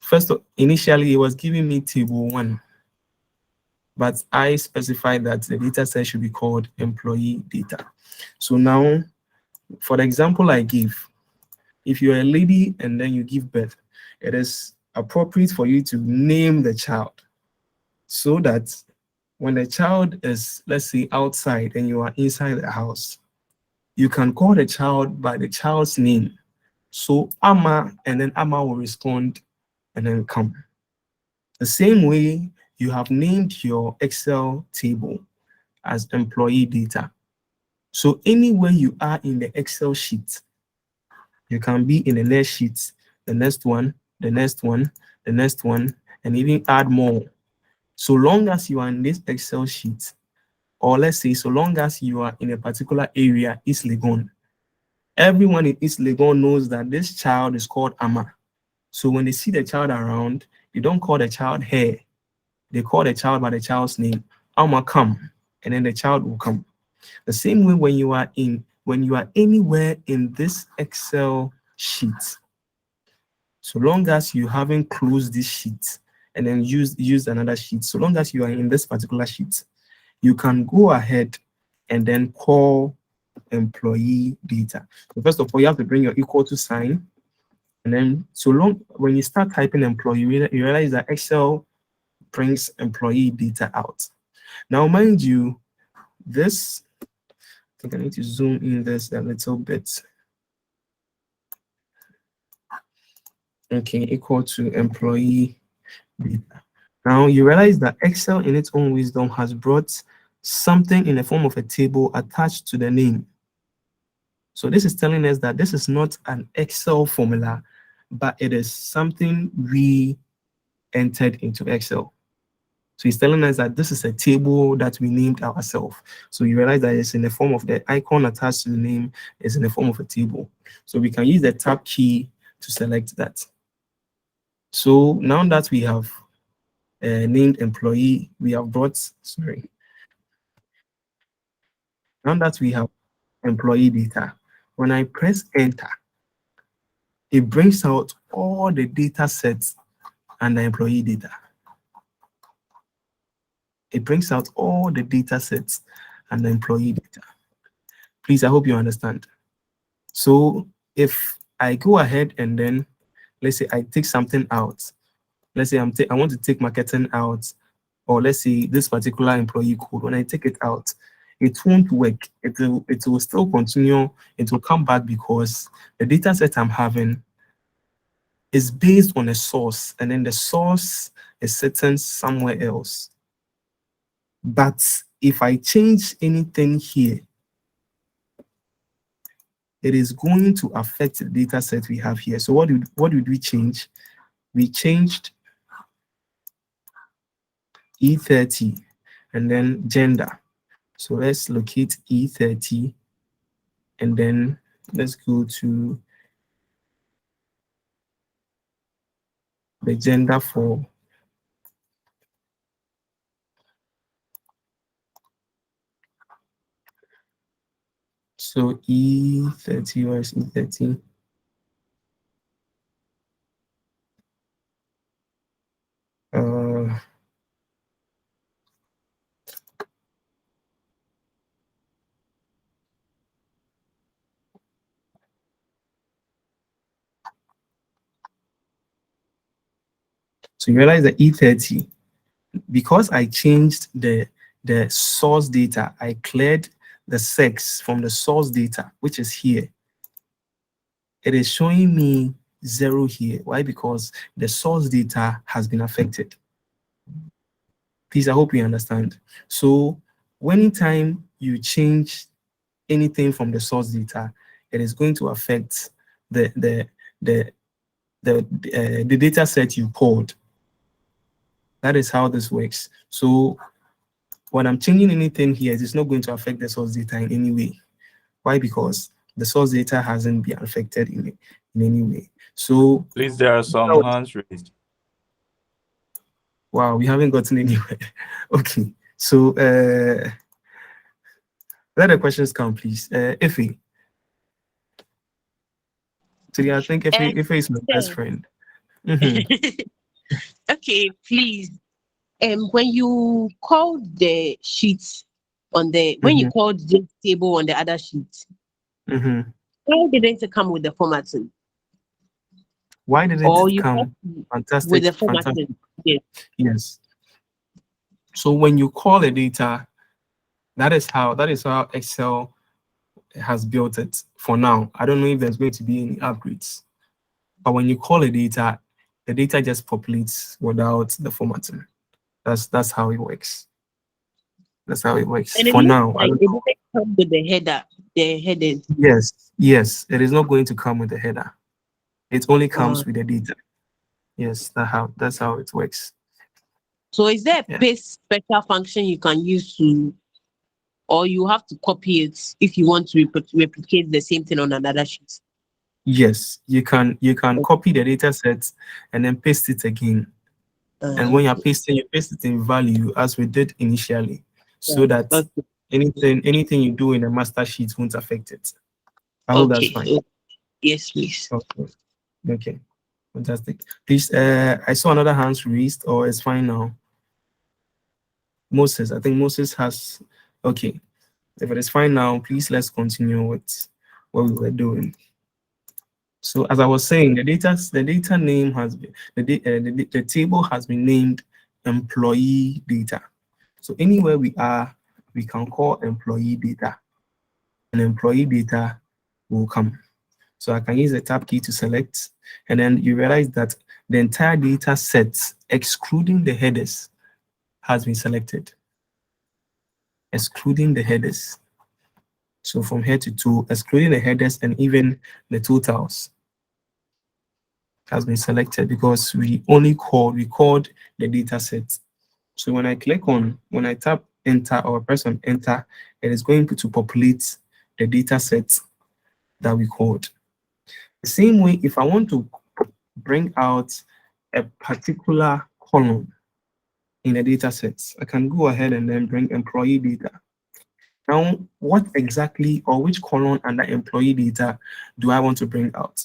First, initially it was giving me table 1, but I specified that the data set should be called employee data. So now, for the example I give, if you're a lady and then you give birth, it is appropriate for you to name the child so that when the child is, let's say, outside and you are inside the house, you can call the child by the child's name. So Amma, and then Amma will respond and then come. The same way you have named your Excel table as employee data. So anywhere you are in the Excel sheet, you can be in the next sheet, the next one, the next one, the next one, and even add more. So long as you are in this Excel sheet, or let's say so long as you are in a particular area, East Legon, everyone in East Legon knows that this child is called Amma. So when they see the child around, they don't call the child her. They call the child by the child's name. Amma, come, and then the child will come. The same way when you are anywhere in this Excel sheet, so long as you haven't closed this sheet and then used another sheet, so long as you are in this particular sheet, you can go ahead and then call employee data. So first of all, you have to bring your equal to sign. And then when you start typing employee, you realize that Excel brings employee data out. Now, mind you, this, I think I need to zoom in this a little bit. Okay, equal to employee data. Now you realize that Excel in its own wisdom has brought something in the form of a table attached to the name. So this is telling us that this is not an Excel formula, but it is something we entered into Excel. So it's telling us that this is a table that we named ourselves. So you realize that it's in the form of the icon attached to the name is in the form of a table. So we can use the tab key to select that. So now that we have named employee, we have brought, now that we have employee data, when I press enter, it brings out all the data sets and the employee data. It brings out all the data sets and the employee data. Please, I hope you understand. So if I go ahead and then, let's say I take something out. Let's say I want to take marketing out, or let's say this particular employee code. When I take it out, it won't work. It will still continue. It will come back because the data set I'm having is based on a source, and then the source is sitting somewhere else. But if I change anything here, it is going to affect the data set we have here. So what did we change? We changed E30 and then gender. So let's locate E30 and then let's go to the gender for so E30, where is E30? So you realize that E30, because I changed the source data, I cleared the sex from the source data, which is here. It is showing me 0 here. Why? Because the source data has been affected. Please, I hope you understand. So anytime you change anything from the source data, it is going to affect the data set you called. That is how this works. So when I'm changing anything here, it's not going to affect the source data in any way. Why? Because the source data hasn't been affected in any way. So please, there are some hands raised. Wow, we haven't gotten anywhere. Okay, so let the questions come, please. Ife. Today, I think Ife is my best friend. Okay, please. When you called the sheet on the when you called this table on the other sheet, why didn't it come with the formatting? Why didn't it come? Fantastic. With the formatting. Yes. Yes. So when you call a data, that is how Excel has built it for now. I don't know if there's going to be any upgrades. But when you call a data, the data just populates without the formatting. That's how it works. That's how it works And for now. Like it didn't come with the header, the heading. Yes. It is not going to come with the header. It only comes with the data. Yes, that's how it works. So is there a paste special function you can use to, or you have to copy it if you want to replicate the same thing on another sheet? Yes, you can copy the data set and then paste it again. And when you're pasting, you paste it in value as we did initially, so that anything you do in a master sheet won't affect it. I hope that's fine. Yes, please. Okay. Fantastic. Please, I saw another hands raised, or it's fine now. Moses, I think Moses has. Okay. If it is fine now, please let's continue with what we were doing. So as I was saying, the data name has been the table has been named employee data. So anywhere we are, we can call employee data, and employee data will come. So I can use the tab key to select, and then you realize that the entire data set, excluding the headers, has been selected. Excluding the headers. So from here to toe, excluding the headers and even the totals has been selected because we called the data set. So when I tap enter or press on enter, it is going to populate the data set that we called. The same way, if I want to bring out a particular column in a data set, I can go ahead and then bring employee data. Now, what exactly or which column under employee data do I want to bring out?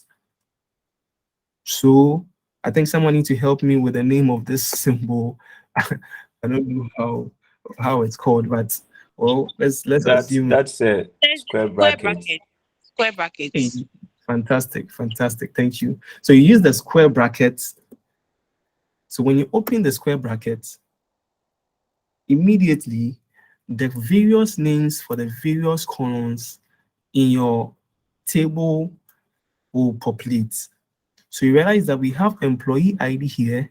So I think someone needs to help me with the name of this symbol. I don't know how it's called, but well, let's assume that's a square bracket. Square brackets. Hey, fantastic. Thank you. So you use the square brackets. So when you open the square brackets, immediately the various names for the various columns in your table will populate. So you realize that we have employee ID here,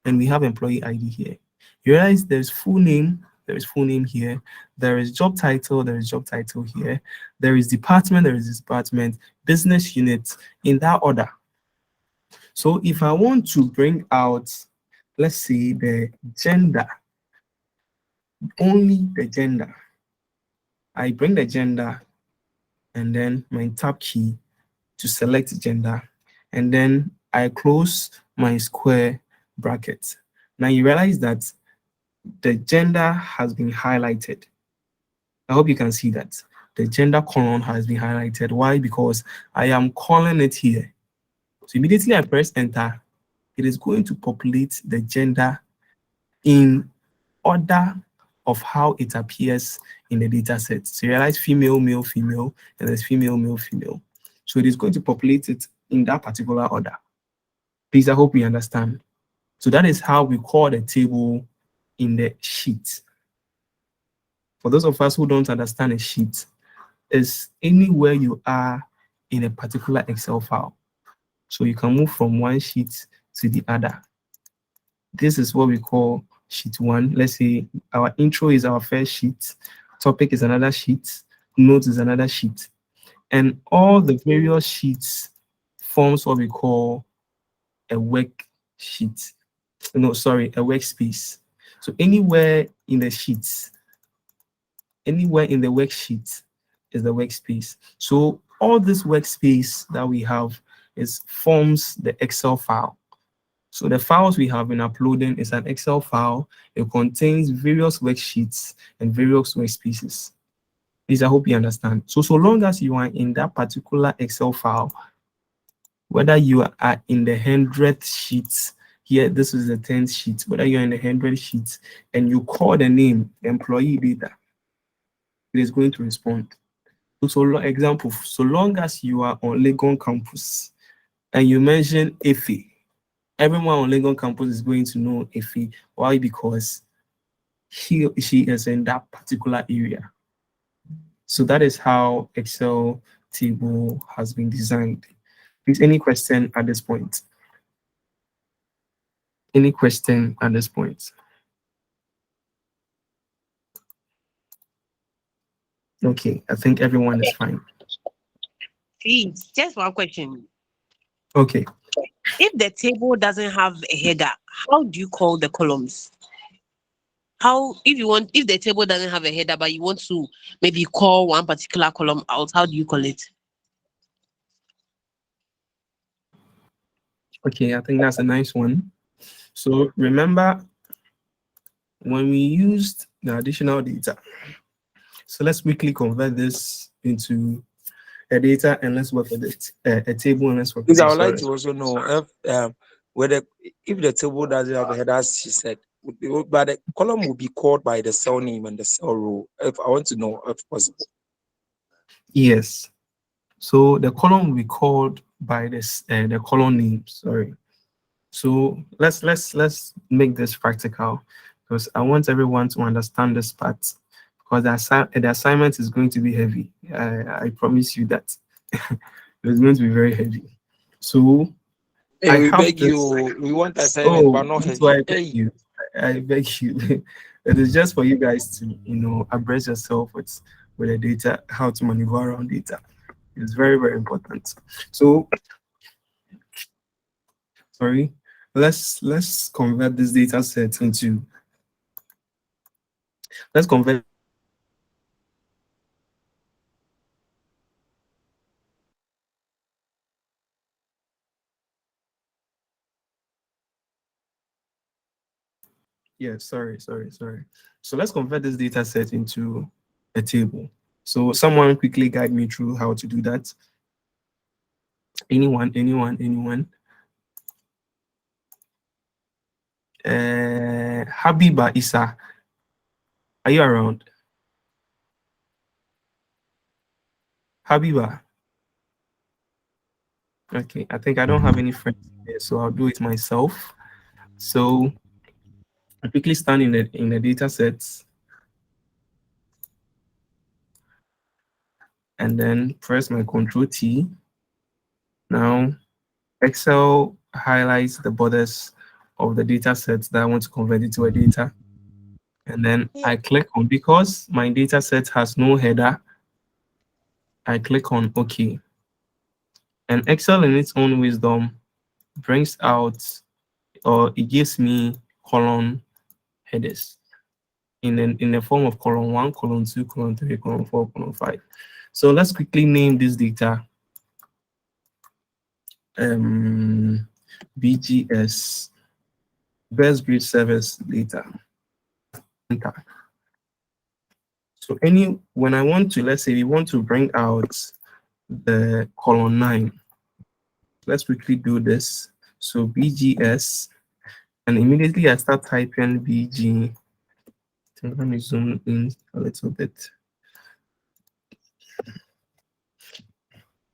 and we have employee ID here. You realize there's full name, there is full name here, there is job title, there is job title here, there is department, there is department, business unit, in that order. So if I want to bring out, let's say, the gender, only the gender, I bring the gender and then my tab key to select gender, and then I close my square bracket. Now you realize that the gender has been highlighted. I hope you can see that. The gender column has been highlighted. Why? Because I am calling it here. So immediately I press enter, it is going to populate the gender in order of how it appears in the data set. So you realize female, male, female, and there's female, male, female. So it is going to populate it in that particular order. Please, I hope you understand. So that is how we call the table in the sheet. For those of us who don't understand a sheet, is anywhere you are in a particular Excel file. So you can move from one sheet to the other. This is what we call sheet one. Let's say our intro is our first sheet, topic is another sheet, notes is another sheet. And all the various sheets forms what we call a worksheet. No, sorry, a workspace. So anywhere in the sheets, anywhere in the worksheet is the workspace. So all this workspace that we have forms the Excel file. So the files we have been uploading is an Excel file. It contains various worksheets and various workspaces. Please, I hope you understand. So long as you are in that particular Excel file, whether you are in the 100th sheet, here, this is the 10th sheet, whether you're in the 100th sheet and you call the name employee data, it is going to respond. So example, so long as you are on Legon campus and you mention Efe, everyone on Legon campus is going to know Efe. Why? Because she is in that particular area. So that is how Excel table has been designed. Please, any question at this point? Any question at this point? Okay, I think everyone is fine. Please, just one question. Okay. If the table doesn't have a header, how do you call the columns? How, if the table doesn't have a header, but you want to maybe call one particular column out, how do you call it? Okay, I think that's a nice one. So remember when we used the additional data. So let's quickly convert this into a data and let's work with it. A table and let's work with Because it. I would like to also know if the table doesn't have a header, as she said, but the column will be called by the cell name and the cell row. If I want to know if possible. Yes. So the column will be called by this the column name. Sorry. So let's make this practical because I want everyone to understand this part because the assignment is going to be heavy. I promise you that it's going to be very heavy. So Hey, we have beg this. you. We want assignment, but not That's heavy. why I beg you. I beg you. It is just for you guys to abreast yourself with the data, how to maneuver around data. It's very, very important. So sorry, let's convert this data set into let's convert yeah, sorry. So let's convert this data set into a table. So someone quickly guide me through how to do that. Anyone? Habiba Isa, are you around? Habiba. Okay, I think I don't have any friends here, so I'll do it myself. So I quickly stand in the data sets and then press my Ctrl T. Now Excel highlights the borders of the data set that I want to convert it to a data. And then I click on, because my data set has no header, I click on OK. And Excel in its own wisdom brings out, or it gives me column headers in the form of column 1, column 2, column 3, column 4, column 5. So let's quickly name this data BGS, best grid service data. Enter. So when I want to, let's say we want to bring out the column 9, let's quickly do this. So BGS, and immediately I start typing BG. Let me zoom in a little bit.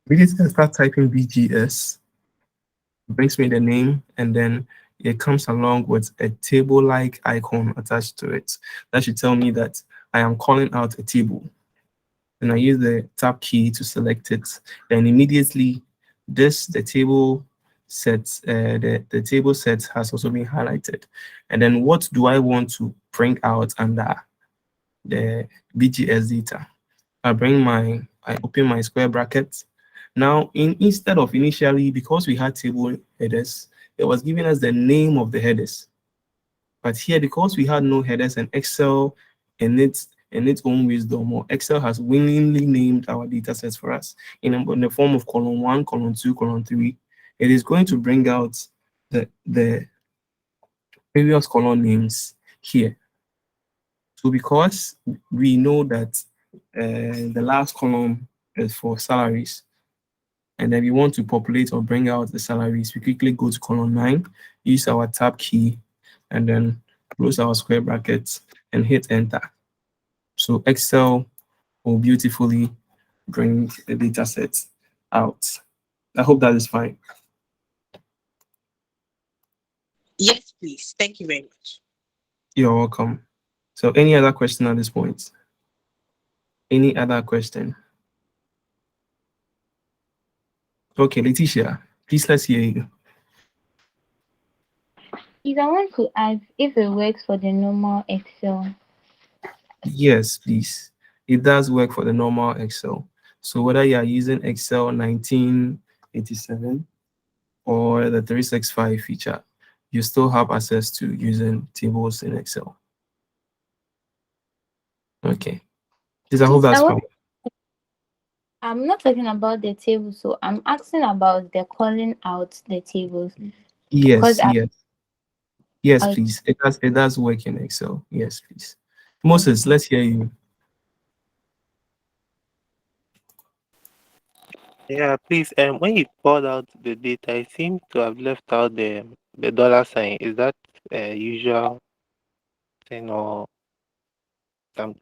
Immediately I start typing BGS, brings me the name, and then it comes along with a table-like icon attached to it. That should tell me that I am calling out a table. And I use the tab key to select it, and immediately the table set the table set has also been highlighted. And then what do I want to bring out under the BGS data? I open my square bracket. Now, instead of initially, because we had table headers, it was giving us the name of the headers. But here, because we had no headers, and Excel in its own wisdom, or Excel has willingly named our data sets for us in the form of column 1, column 2, column 3, it is going to bring out the various column names here. So because we know that the last column is for salaries, and then we want to populate or bring out the salaries, we quickly go to column 9, use our tab key, and then close our square brackets and hit enter. So Excel will beautifully bring the data set out. I hope that is fine. Yes, please. Thank you very much. You're welcome. So any other question at this point? Any other question? Okay, Letitia, please, let's hear you. If I want to ask if it works for the normal Excel. Yes, please. It does work for the normal Excel. So whether you are using Excel 1987 or the 365 feature, you still have access to using tables in Excel. Okay. I hope that's fine. I'm not talking about the table, so I'm asking about the calling out the tables. Yes, yes, please. It does work in Excel. Yes, please. Moses, let's hear you. Yeah, please. When you called out the data, it seems to have left out the dollar sign. Is that usual thing or something?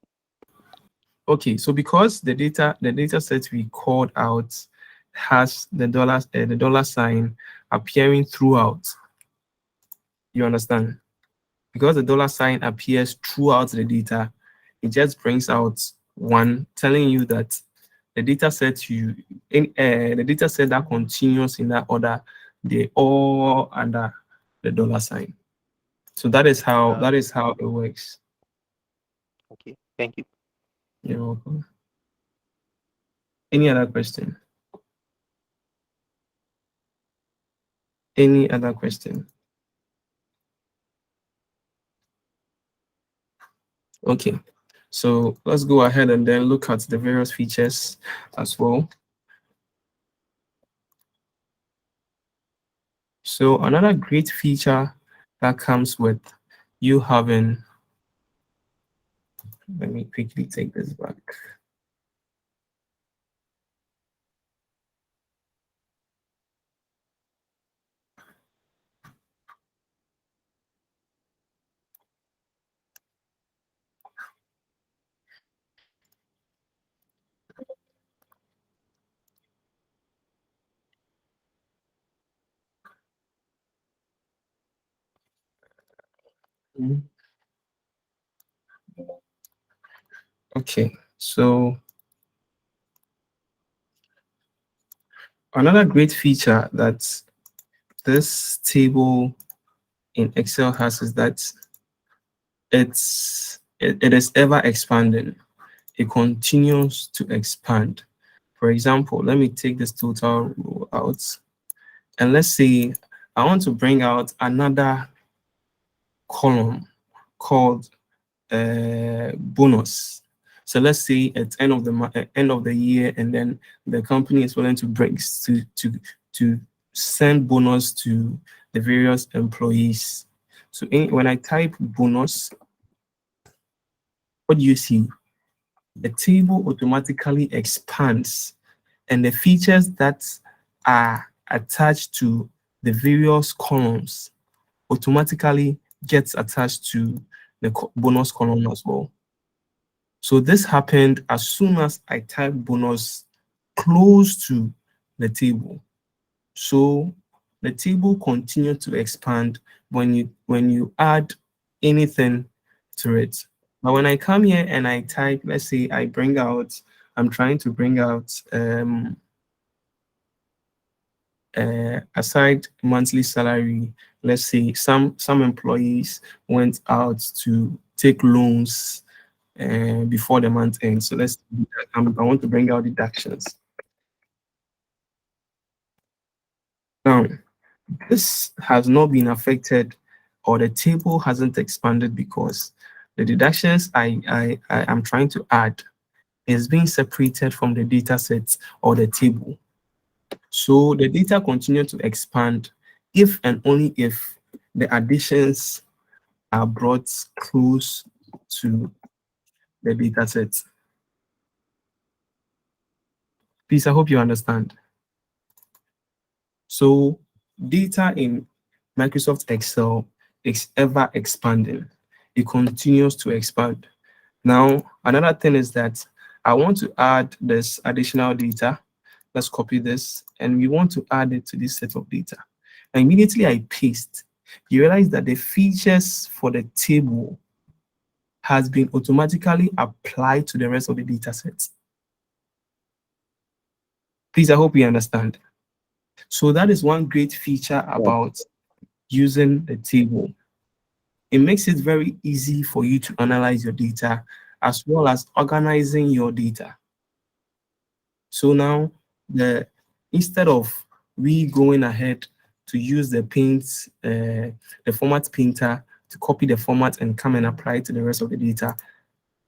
Okay, so because the data set we called out has the dollar sign appearing throughout. You understand? Because the dollar sign appears throughout the data, it just brings out one telling you that the data set the data set that continues in that order, they all under the dollar sign. So that is how it works. Okay, thank you. You're welcome. Any other question? Any other question? Okay, so let's go ahead and then look at the various features as well. So another great feature that comes with you having, let me quickly take this back. Okay, so another great feature that this table in Excel has is that it is ever expanding. It continues to expand. For example, let me take this total row out, and let's say I want to bring out another column called bonus. So let's say at end of the end of the year, and then the company is willing to break to send bonus to the various employees. So when I type bonus, what do you see? The table automatically expands, and the features that are attached to the various columns automatically gets attached to the bonus column as well. So this happened as soon as I typed bonus close to the table. So the table continued to expand when you add anything to it. But when I come here and I type, let's say I'm trying to bring out aside monthly salary. Let's say some employees went out to take loans before the month ends. So I want to bring out deductions. Now, this has not been affected, or the table hasn't expanded, because the deductions I am trying to add is being separated from the data set or the table. So the data continue to expand if and only if the additions are brought close to the data set. Please, I hope you understand. So data in Microsoft Excel is ever expanding. It continues to expand. Now, another thing is that I want to add this additional data. Let's copy this, and we want to add it to this set of data. And immediately I paste, you realize that the features for the table has been automatically applied to the rest of the data set. Please, I hope you understand. So that is one great feature about using the table. It makes it very easy for you to analyze your data as well as organizing your data. So now, instead of we going ahead to use the format painter to copy the format and come and apply it to the rest of the data,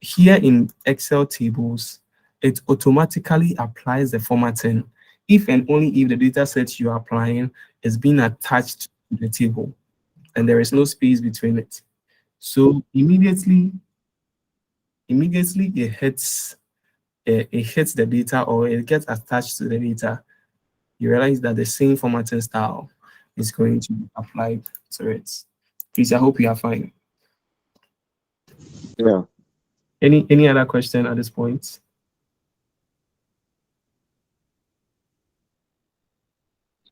here in Excel tables, it automatically applies the formatting if and only if the data set you are applying is being attached to the table and there is no space between it. So immediately it hits the data, or it gets attached to the data. You realize that the same formatting style is going to be applied to it. Please, I hope you are fine. Yeah. Any other question at this point?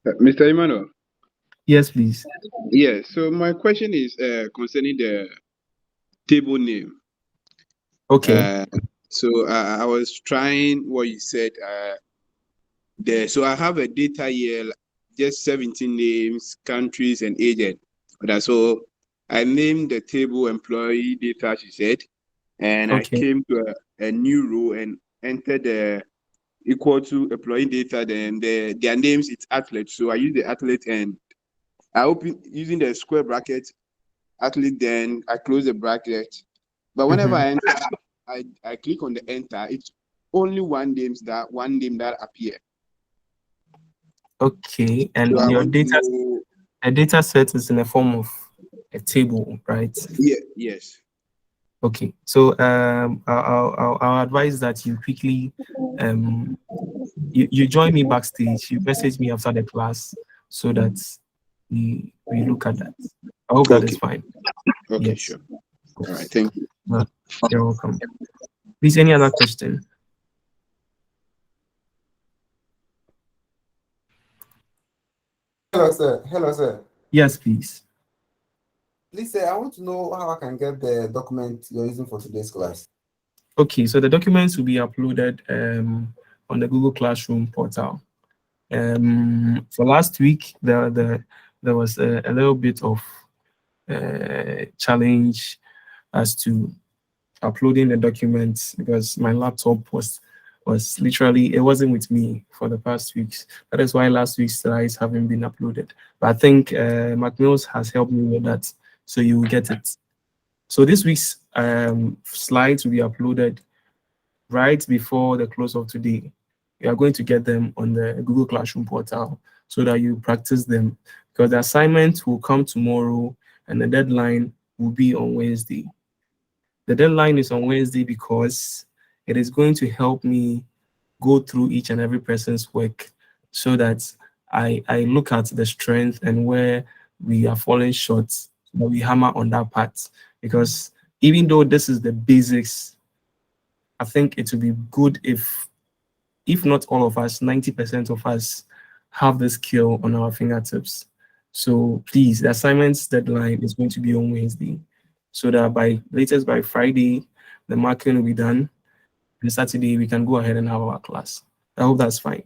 Mr. Emmanuel. Yes, please. Yes. So my question is concerning the table name. Okay. So I was trying what you said there. So I have a data here, just 17 names, countries, and agent. So I named the table employee data, she said, and I came to a new row and entered the equal to employee data. Then their names, it's athlete. So I use the athlete and I open using the square bracket athlete. Then I close the bracket. But whenever I enter, I click on the enter. It's only one name that appear. Okay, and So your data set is in the form of a table, right? Yeah. Yes. Okay, so I'll advise that you quickly you join me backstage. You message me after the class so that we look at that. I hope that is fine. Okay, yes. Sure. All right, thank you. You're welcome. Please, any other question? Hello, sir. Hello, sir. Yes, please. Please, sir, I want to know how I can get the document you're using for today's class. Okay, so the documents will be uploaded on the Google Classroom portal. For last week, there was a little bit of challenge as to uploading the documents because my laptop was literally, it wasn't with me for the past weeks. That is why last week's slides haven't been uploaded. But I think Macmills has helped me with that, so you will get it. So this week's slides will be uploaded right before the close of today. You are going to get them on the Google Classroom portal so that you practice them, because the assignment will come tomorrow and the deadline will be on Wednesday. The deadline is on Wednesday because it is going to help me go through each and every person's work so that I look at the strength and where we are falling short, so that we hammer on that part. Because even though this is the basics, I think it would be good if not all of us, 90% of us have the skill on our fingertips. So please, the assignment's deadline is going to be on Wednesday, so that by latest by Friday, the marking will be done. And Saturday, we can go ahead and have our class. I hope that's fine.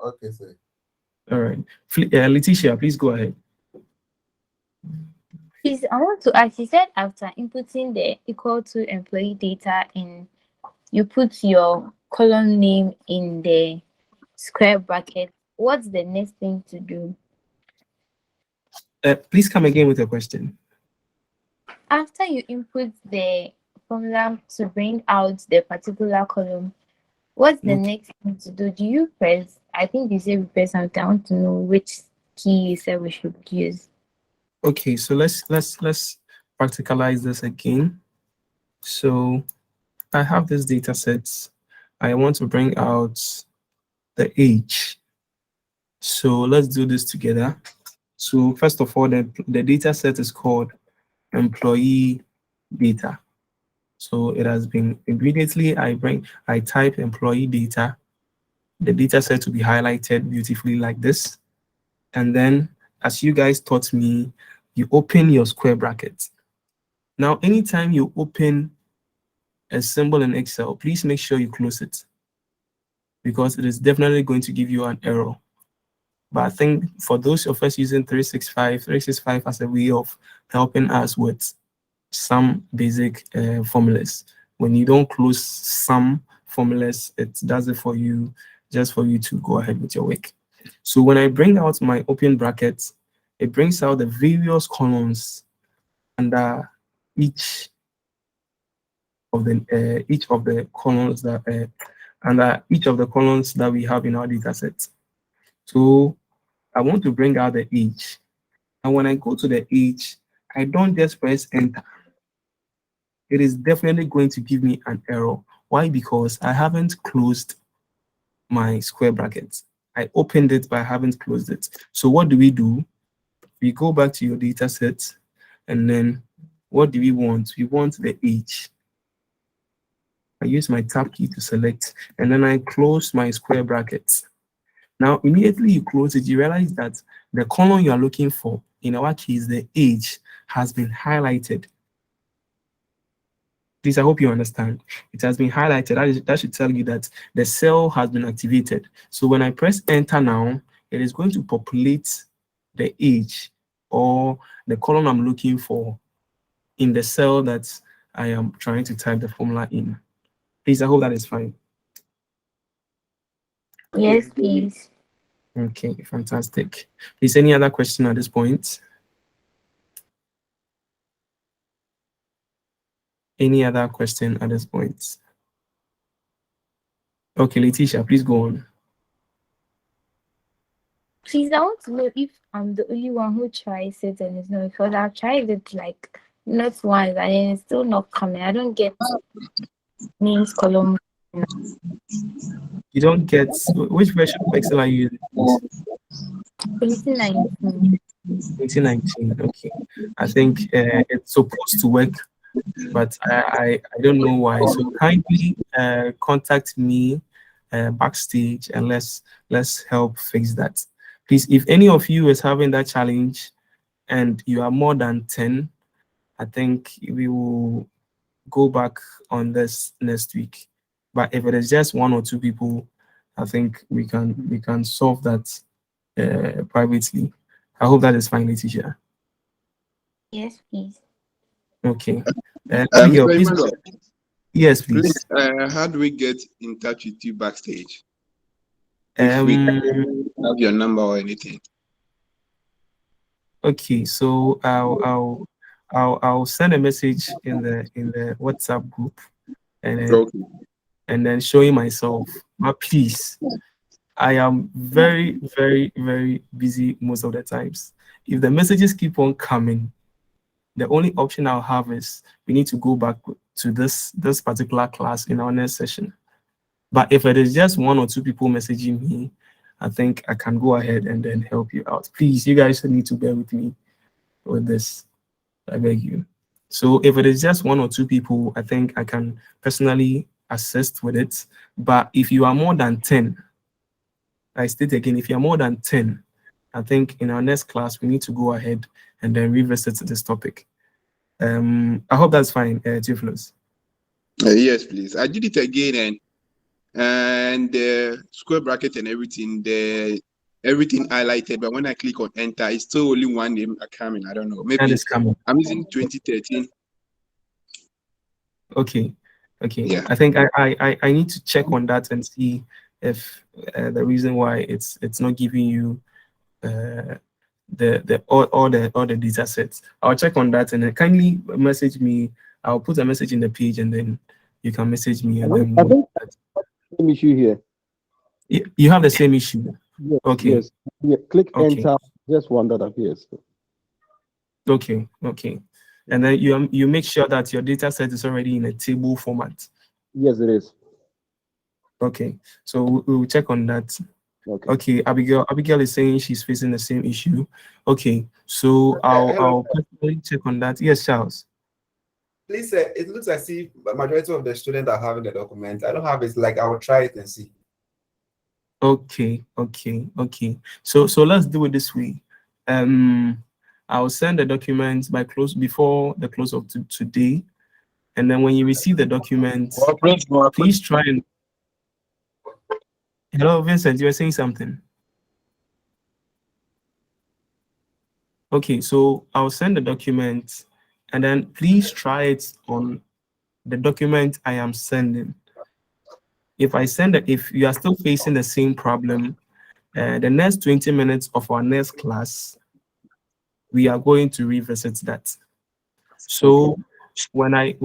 Okay, sir. All right. Letitia, please go ahead. Please, I want to ask, you said after inputting the equal to employee data and you put your column name in the square bracket, what's the next thing to do? Please come again with your question. After you input the formula to bring out the particular column, what's the next thing to do? Do you press, I think you said we press something. I want to know which key you said we should use. Okay, so let's practicalize this again. So I have this data set. I want to bring out the age. So let's do this together. So first of all, the data set is called employee data. So it has been immediately I type employee data. The data set will be highlighted beautifully like this. And then, as you guys taught me, you open your square bracket. Now, anytime you open a symbol in Excel, please make sure you close it, because it is definitely going to give you an error. But I think for those of us using 365 as a way of helping us with some basic formulas, when you don't close some formulas, it does it for you, just for you to go ahead with your work. So when I bring out my open brackets, it brings out the various columns under each of the columns that under each of the columns that we have in our data set. So I want to bring out the age, and when I go to the age, I don't just press enter. It is definitely going to give me an error. Why? Because I haven't closed my square brackets. I opened it, but I haven't closed it. So what do? We go back to your data set, and then what do we want? We want the age. I use my tab key to select, and then I close my square brackets. Now, immediately you close it, you realize that the column you are looking for, in our case, the age, has been highlighted. Please, I hope you understand. It has been highlighted. That should tell you that the cell has been activated. So when I press enter now, it is going to populate the age or the column I'm looking for in the cell that I am trying to type the formula in. Please, I hope that is fine. Yes, please. Okay, fantastic. Is any other question at this point? Any other question at this point? Okay, Letitia, please go on. Please, I want to know if I'm the only one who tries it and it's not, because I've tried it like not once and it's still not coming. I don't get names column. You don't get, which version of Excel are you using? 2019. 2019, okay. I think it's supposed to work, but I don't know why. So kindly contact me backstage and let's help fix that. Please, if any of you is having that challenge and you are more than 10, I think we will go back on this next week. But if it is just one or two people, I think we can solve that privately. I hope that is fine, Letitia. Yes, please. Okay. Abigail, Sorry, please. Emmanuel, Yes, please, please. how do we get in touch with you backstage? If we have your number or anything. Okay, so I'll send a message in the WhatsApp group, and Okay. then showing myself. But please, I am very, very, very busy most of the times. If the messages keep on coming, the only option I'll have is we need to go back to this particular class in our next session. But if it is just one or two people messaging me, I think I can go ahead and then help you out. Please, you guys need to bear with me with this. I beg you. So if it is just one or two people, I think I can personally assist with it. But if you are more than 10, I state again, if you're more than 10, I think in our next class, we need to go ahead and then revisit this topic. I hope that's fine, Theophilus. Yes, please. I did it again, and the square bracket and everything, everything highlighted. But when I click on enter, it's still only one name coming. I don't know. That Maybe is coming. I'm using 2013. Okay. Yeah. I think I need to check on that and see if the reason why it's not giving you all the data sets. I'll check on that and then kindly message me. I'll put a message in the page and then you can message me and then I think same issue here. you have the same issue. Yes, Okay. yes. Yeah, click Okay. enter. Just one that appears. Okay. And then you make sure that your data set is already in a table format. Yes, it is. Okay. So we'll check on that. Okay. Abigail is saying she's facing the same issue. Okay. So I'll personally check on that. Yes, Charles. Please, it looks as if the majority of the students are having the document. I don't have it. Like, I will try it and see. Okay. So let's do it this way. I'll send the documents before the close of today, and then when you receive the documents, please try and. Hello, Vincent. You were saying something. Okay, so I'll send the document, and then please try it on the document I am sending. If you are still facing the same problem, the next 20 minutes of our next class, we are going to revisit that. So when we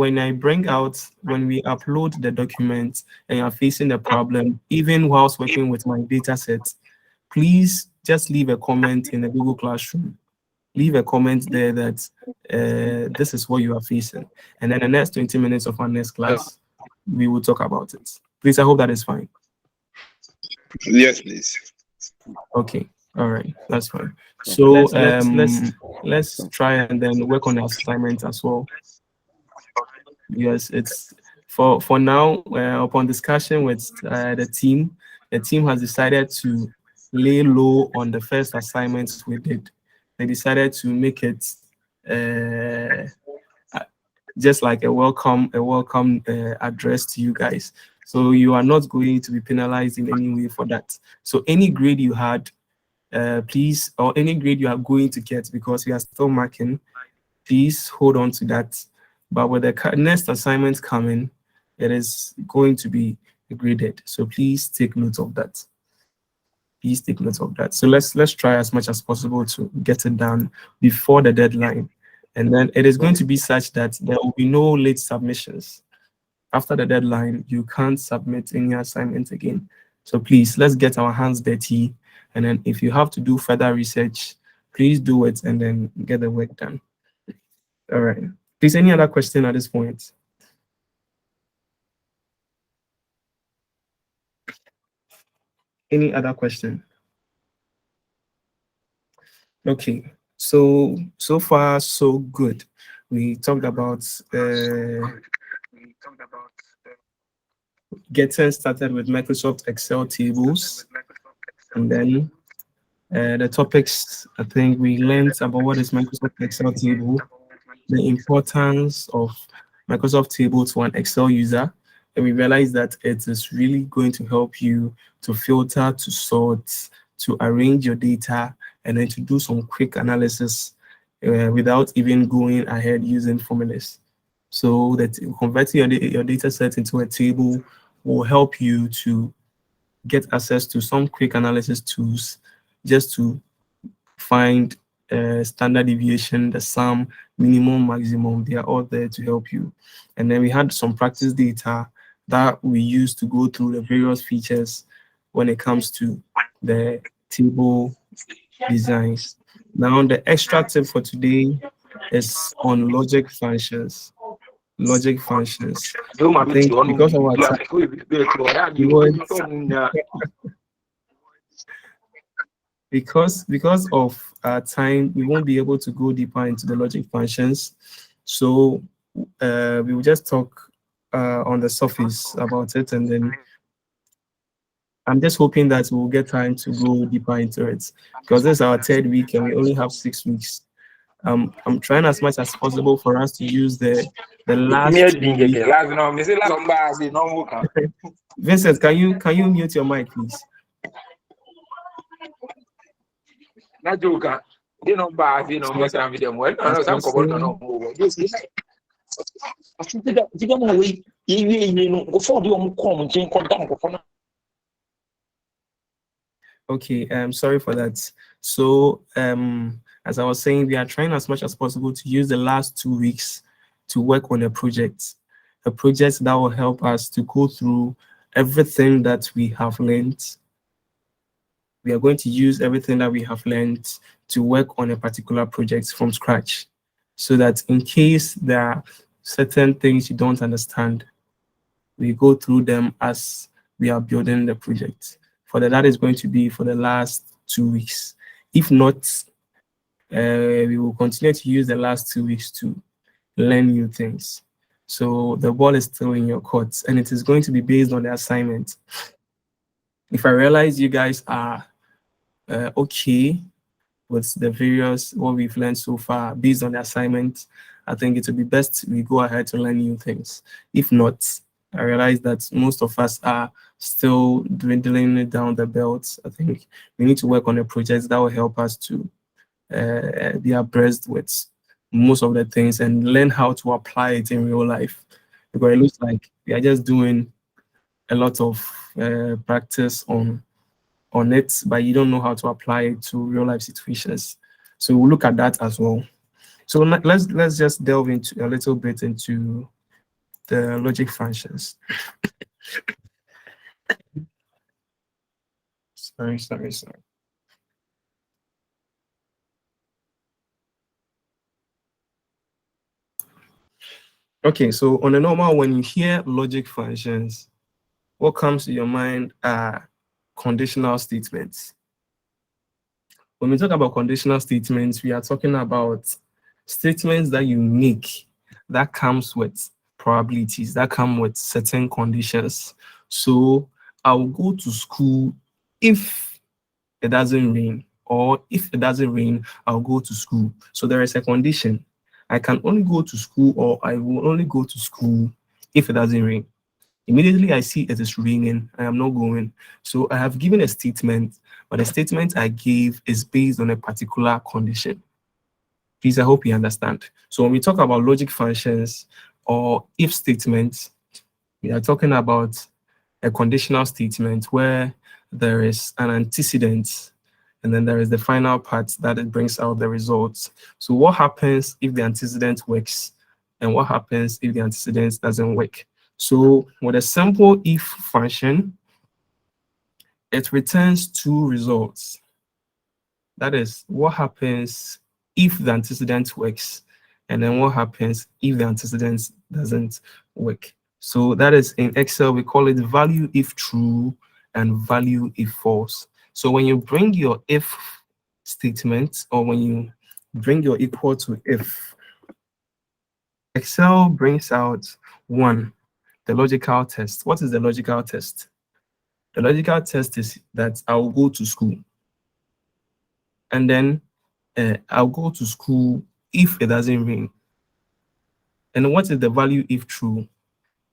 upload the document and you're facing a problem, even whilst working with my data set, please just leave a comment in the Google Classroom. Leave a comment there that this is what you are facing. And then the next 20 minutes of our next class, we will talk about it. Please, I hope that is fine. Yes, please. Okay. All right. That's fine. So let's try and then work on the assignment as well. Yes, it's for now. Upon discussion with the team has decided to lay low on the first assignments we did. They decided to make it just like a welcome address to you guys. So you are not going to be penalized in any way for that. So any grade you had, please, or any grade you are going to get, because we are still marking, please hold on to that. But with the next assignment coming, it is going to be graded. So please take note of that. Please take note of that. So let's try as much as possible to get it done before the deadline. And then it is going to be such that there will be no late submissions. After the deadline, you can't submit any assignment again. So please, let's get our hands dirty. And then if you have to do further research, please do it and then get the work done. All right. Please, any other question at this point? Any other question? Okay. So far, so good. We talked about getting started with Microsoft Excel tables, and then the topics. I think we learned about what is Microsoft Excel table, the importance of Microsoft table to an Excel user, and we realized that it is really going to help you to filter, to sort, to arrange your data, and then to do some quick analysis without even going ahead using formulas. So that converting your data set into a table will help you to get access to some quick analysis tools just to find standard deviation, the sum, minimum, maximum. They are all there to help you. And then we had some practice data that we use to go through the various features when it comes to the table designs. Now, the extra tip for today is on logic functions. Logic functions. I think because of our time, because of our time, we won't be able to go deeper into the logic functions. So we will just talk on the surface about it, and then I'm just hoping that we'll get time to go deeper into it because this is our third week and we only have 6 weeks. I'm trying as much as possible for us to use the last 2 weeks. Vincent, can you mute your mic, please? Okay, sorry for that. So as I was saying, we are trying as much as possible to use the last 2 weeks to work on a project that will help us to go through everything that we have learned. We are going to use everything that we have learned to work on a particular project from scratch, so that in case there are certain things you don't understand, we go through them as we are building the project. That is going to be for the last 2 weeks. If not, we will continue to use the last 2 weeks to learn new things. So the ball is still in your court, and it is going to be based on the assignment. If I realize you guys are okay with the various what we've learned so far based on the assignment, I think it would be best we go ahead to learn new things. If not, I realize that most of us are still dwindling it down the belt. I think we need to work on a project that will help us to be abreast with most of the things and learn how to apply it in real life. Because it looks like we are just doing a lot of practice on it, but you don't know how to apply it to real life situations. So we'll look at that as well. So let's just delve into a little bit into the logic functions. Sorry. Okay, so on a normal, when you hear logic functions, what comes to your mind are conditional statements. When we talk about conditional statements, we are talking about statements that you make that comes with probabilities, that come with certain conditions. So I will go to school if it doesn't rain, or if it doesn't rain, I'll go to school. So there is a condition. I can only go to school, or I will only go to school if it doesn't rain. Immediately I see it is raining, I am not going. So I have given a statement, but the statement I gave is based on a particular condition. Please, I hope you understand. So when we talk about logic functions or if statements, we are talking about a conditional statement where there is an antecedent and then there is the final part that it brings out the results. So what happens if the antecedent works and what happens if the antecedent doesn't work? So with a simple if function, it returns two results. That is, what happens if the antecedent works, and then what happens if the antecedent doesn't work. So that is in Excel, we call it value if true and value if false. So when you bring your if statement, or when you bring your equal to if, Excel brings out one, the logical test. What is the logical test? The logical test is that I will go to school. And then I'll go to school if it doesn't rain. And what is the value if true?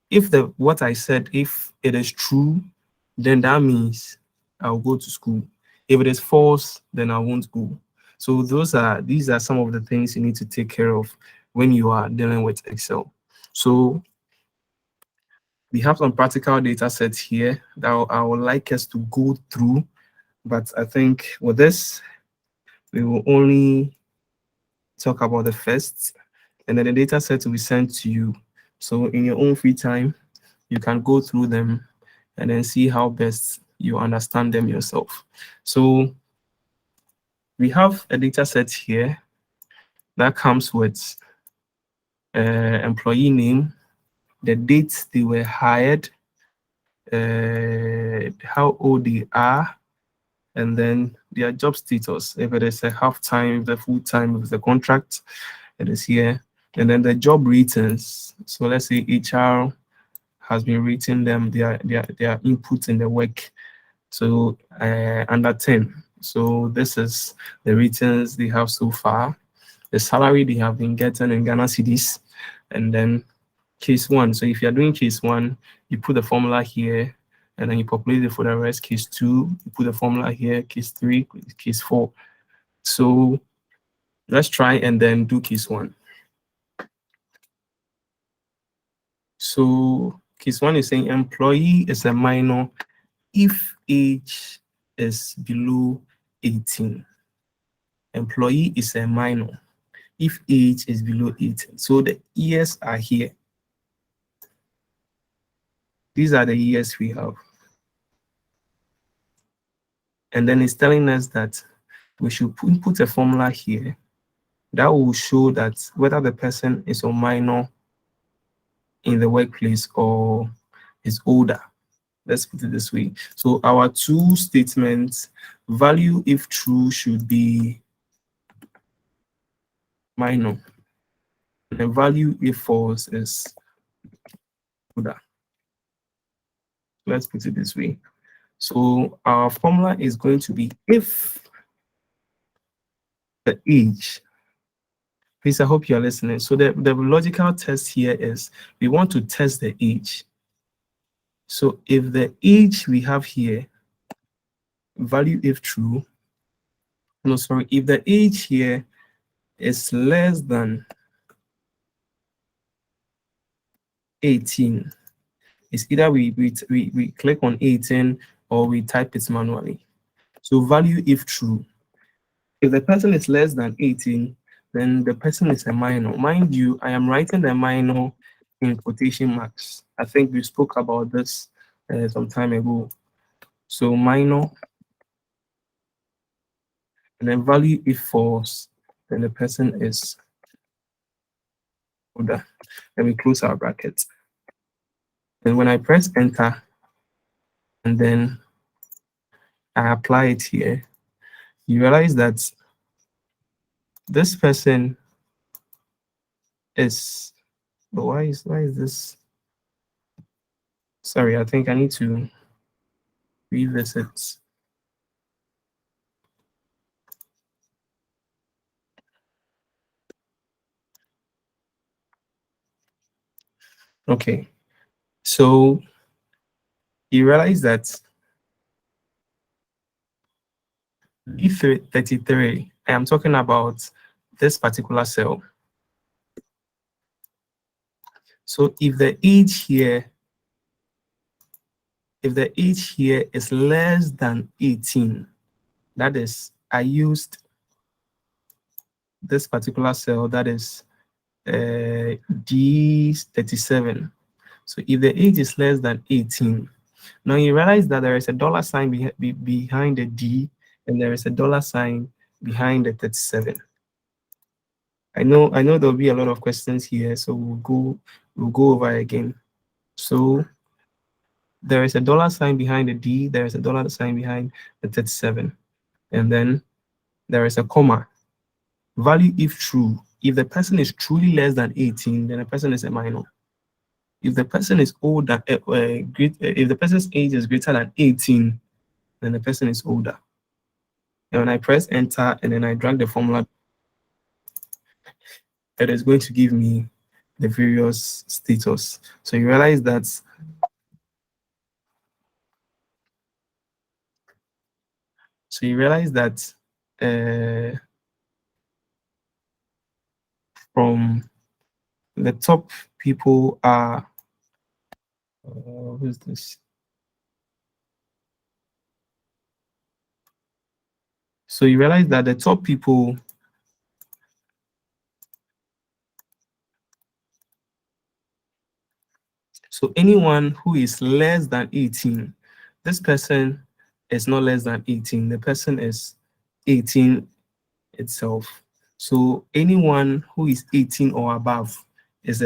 If what I said, if it is true, then that means I'll go to school. If it is false, then I won't go. So these are some of the things you need to take care of when you are dealing with Excel. So we have some practical data sets here that I would like us to go through, but I think with this, we will only talk about the first, and then the data set will be sent to you. So in your own free time, you can go through them and then see how best you understand them yourself. So we have a data set here that comes with employee name, the dates they were hired, how old they are, and then their job status. If it is a half-time, if the full-time, if it's a contract, it is here. And then the job ratings. So let's say HR has been rating them their input in the work. So under 10. So this is the ratings they have so far, the salary they have been getting in Ghana cedis, and then case one. So if you're doing case one, you put the formula here, and then you populate it for the rest. Case two, you put the formula here. Case three, case four. So let's try and then do case one. So case one is saying employee is a minor if age is below 18. Employee is a minor if age is below 18. So the years are here. These are the years we have. And then it's telling us that we should put a formula here that will show that whether the person is a minor in the workplace or is older. Let's put it this way. So our two statements, value if true should be minor. The value if false is older. Let's put it this way. So our formula is going to be if the age. Please, I hope you're listening. So the logical test here is we want to test the age. So if the age we have here, value if true, no, sorry, if the age here is less than 18, it's either we click on 18 or we type it manually. So value if true. If the person is less than 18, then the person is a minor. Mind you, I am writing the minor in quotation marks. I think we spoke about this some time ago. So minor, and then value if false, then the person is older. Then we close our bracket. And when I press enter, and then I apply it here, you realize that this person is, why is this? Sorry, I think I need to revisit. Okay, so you realize that E33, I am talking about this particular cell. So if the age here is less than 18, that is, I used this particular cell, that is D37. So if the age is less than 18, now you realize that there is a dollar sign behind the D, and there is a dollar sign behind the 37. I know there'll be a lot of questions here, so we'll go over again. So there is a dollar sign behind the D, there is a dollar sign behind the 37, and then there is a comma. Value if true. If the person is truly less than 18, then the person is a minor. If the person is older, if the person's age is greater than 18, then the person is older. And when I press enter and then I drag the formula, it is going to give me the various status. So you realize that from the top people are, who's this? So you realize that the top people, so anyone who is less than 18, this person is not less than 18, the person is 18 itself. So anyone who is 18 or above is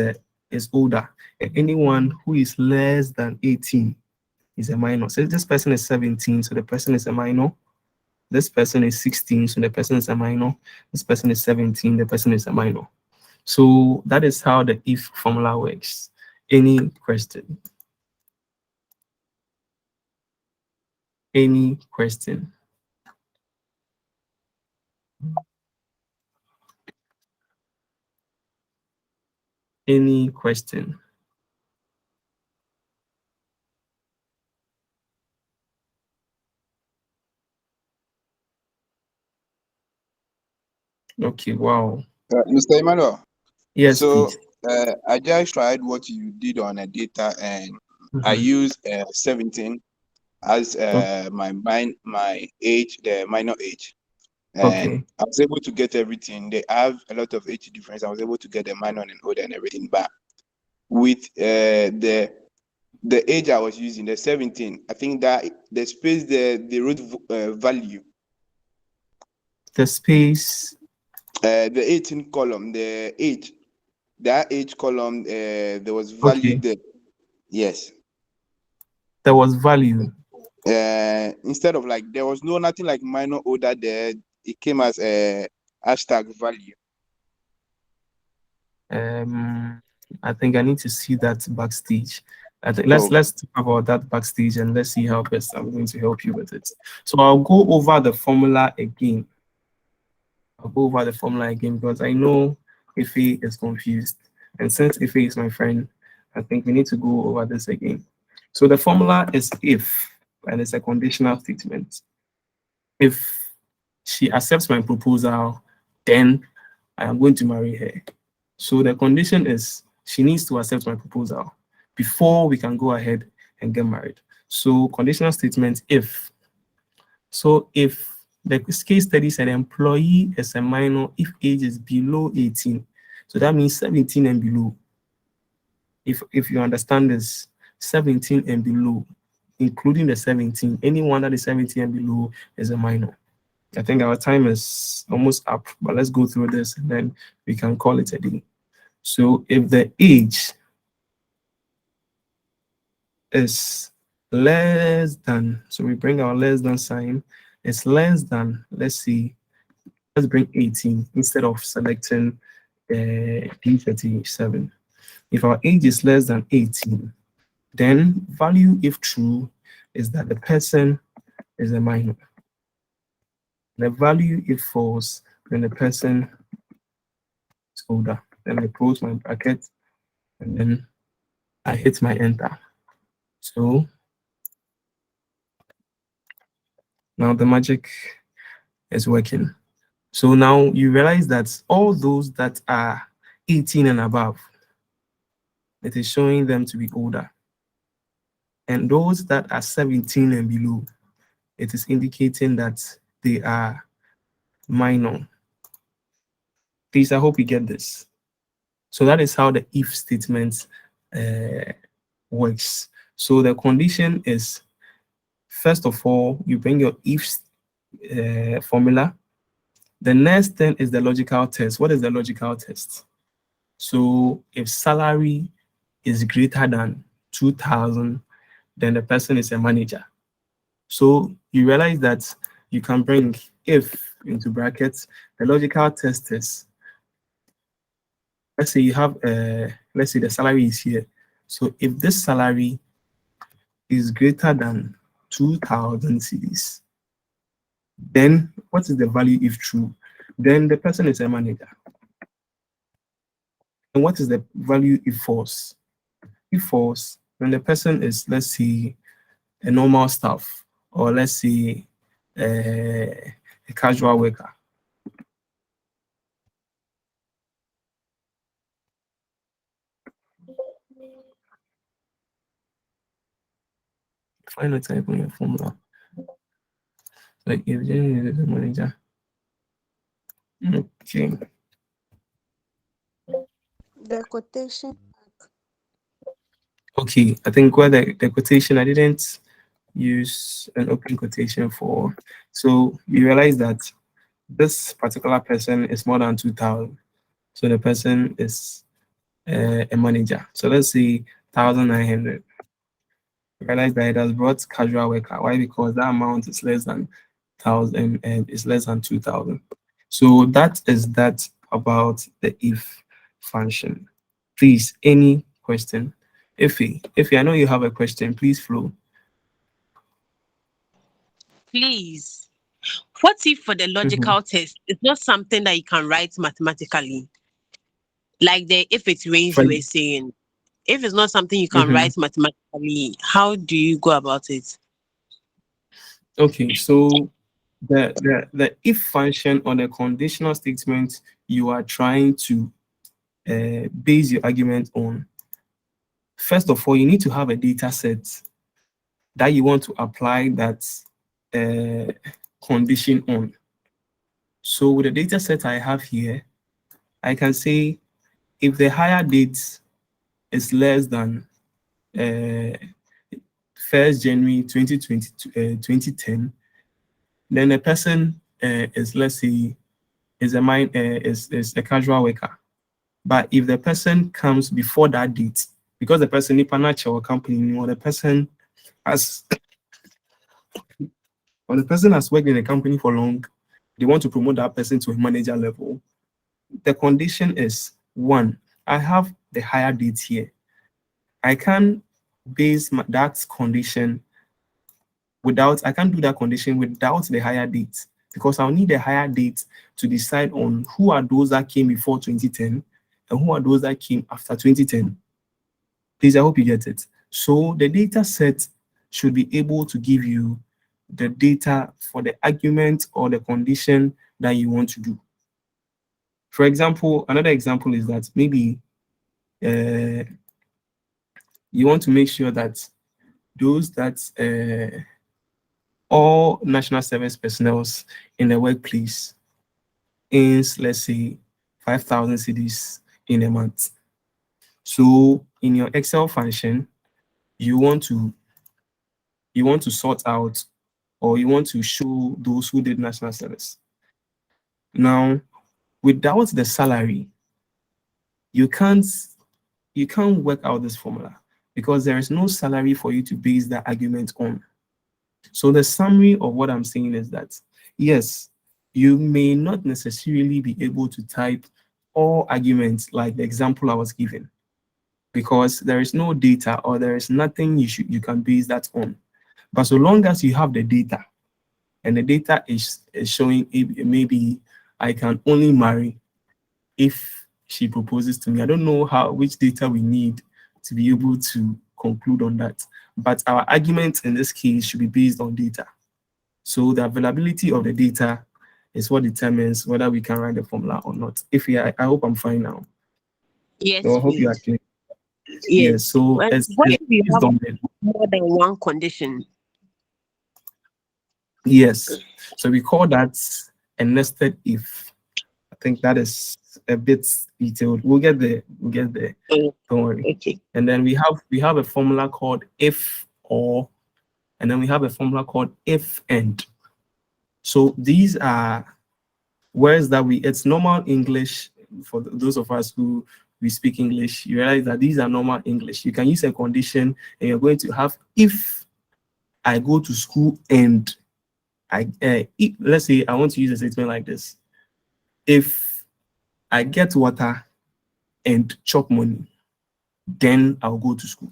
older, and anyone who is less than 18 is a minor. So this person is 17, so the person is a minor. This person is 16, so the person is a minor. This person is 17, the person is a minor. So that is how the if formula works. Any question? Any question? Any question? Okay, wow. Mr. Emmanuel. Yes, So please. I just tried what you did on a data, and I used 17 as my age, the minor age, and Okay. I was able to get everything. They have a lot of age difference. I was able to get the minor and older and everything, but with the age I was using, the 17, I think that the space, the root value, the space, the 18 column, the age, that age column, there was value okay, there. Yes. there was value. Instead of like, there was nothing like minor older there. It came as a hashtag value. I think I need to see that backstage. I think let's talk about that backstage and let's see how best I'm going to help you with it. So I'll go over the formula again. I'll go over the formula again because I know Ife is confused. And since Ife is my friend, I think we need to go over this again. So the formula is if, and it's a conditional statement. If she accepts my proposal, then I am going to marry her. So the condition is she needs to accept my proposal before we can go ahead and get married. So conditional statement if. So if the case study said employee is a minor if age is below 18. So that means 17 and below. If you understand this, 17 and below, including the 17, anyone that is 17 and below is a minor. I think our time is almost up, but let's go through this and then we can call it a day. So if the age is less than, so we bring our less than sign, it's less than, let's see, let's bring 18 instead of selecting D37. If our age is less than 18, then value if true is that the person is a minor. The value if false, then the person is older. Then I close my bracket and then I hit my enter. So now the magic is working. So now you realize that all those that are 18 and above, it is showing them to be older. And those that are 17 and below, it is indicating that they are minor. Please, I hope you get this. So that is how the if statement works. So the condition is, first of all, you bring your if formula. The next thing is the logical test. What is the logical test? So if salary is greater than 2,000, then the person is a manager. So you realize that you can bring if into brackets. The logical test is, let's say you have, let's say the salary is here. So if this salary is greater than 2,000 cedis, then what is the value if true? Then the person is a manager. And what is the value if false? If false, then the person is, let's say, a normal staff, or let's say a casual worker. Find a type on your formula. Like if Jenny is the manager. Okay. The quotation. Okay, I think where the quotation, I didn't use an open quotation for. So you realize that this particular person is more than 2,000. So the person is a manager. So let's say 1,900. Realize that it has brought casual worker. Why? Because that amount is less than 1,000 and it's less than 2,000. So that is that about the if function. Please, any question? If I know you have a question, please flow. Please. What if for the Mhm. logical test, it's not something that you can write mathematically? Like the if it rains For- you were saying. If it's not something you can mhm. write mathematically, how do you go about it? Okay, so the if function on a conditional statement you are trying to base your argument on. First of all, you need to have a data set that you want to apply that uh, condition on. So with the data set I have here, I can say if the higher date is less than 1st January 2010, then the person is, let's say, is a casual worker. But if the person comes before that date, because the person or company or the person has or the person has worked in a company for long, they want to promote that person to a manager level. The condition is one, I have the higher date here. I can base that condition I can't do that condition without the higher date because I'll need the higher date to decide on who are those that came before 2010 and who are those that came after 2010. Please, I hope you get it. So the data set should be able to give you the data for the argument or the condition that you want to do. For example, another example is that maybe you want to make sure that those that all national service personnel in the workplace earns, let's say, 5,000 cedis in a month. So in your Excel function, you want to sort out or you want to show those who did national service. Now, without the salary, you can't work out this formula because there is no salary for you to base that argument on. So the summary of what I'm saying is that, yes, you may not necessarily be able to type all arguments like the example I was given because there is no data or there is nothing you can base that on. But so long as you have the data and the data is showing maybe I can only marry if she proposes to me. I don't know which data we need to be able to conclude on that. But our argument in this case should be based on data. So the availability of the data is what determines whether we can write the formula or not. I hope I'm fine now. So Yes, I hope you are please. clear. Yes. Yes. So And it's what if you based have on the more than one condition? yes. So we call that a nested if. I think that is a bit detailed. We'll get there. We'll get there. Don't worry. Okay. And then we have a formula called if or, and then we have a formula called if and. So these are words that it's normal English for those of us who we speak English. You realize that these are normal English. You can use a condition and you're going to have if I go to school and let's say I want to use a statement like this. If I get water and chop money, then I'll go to school.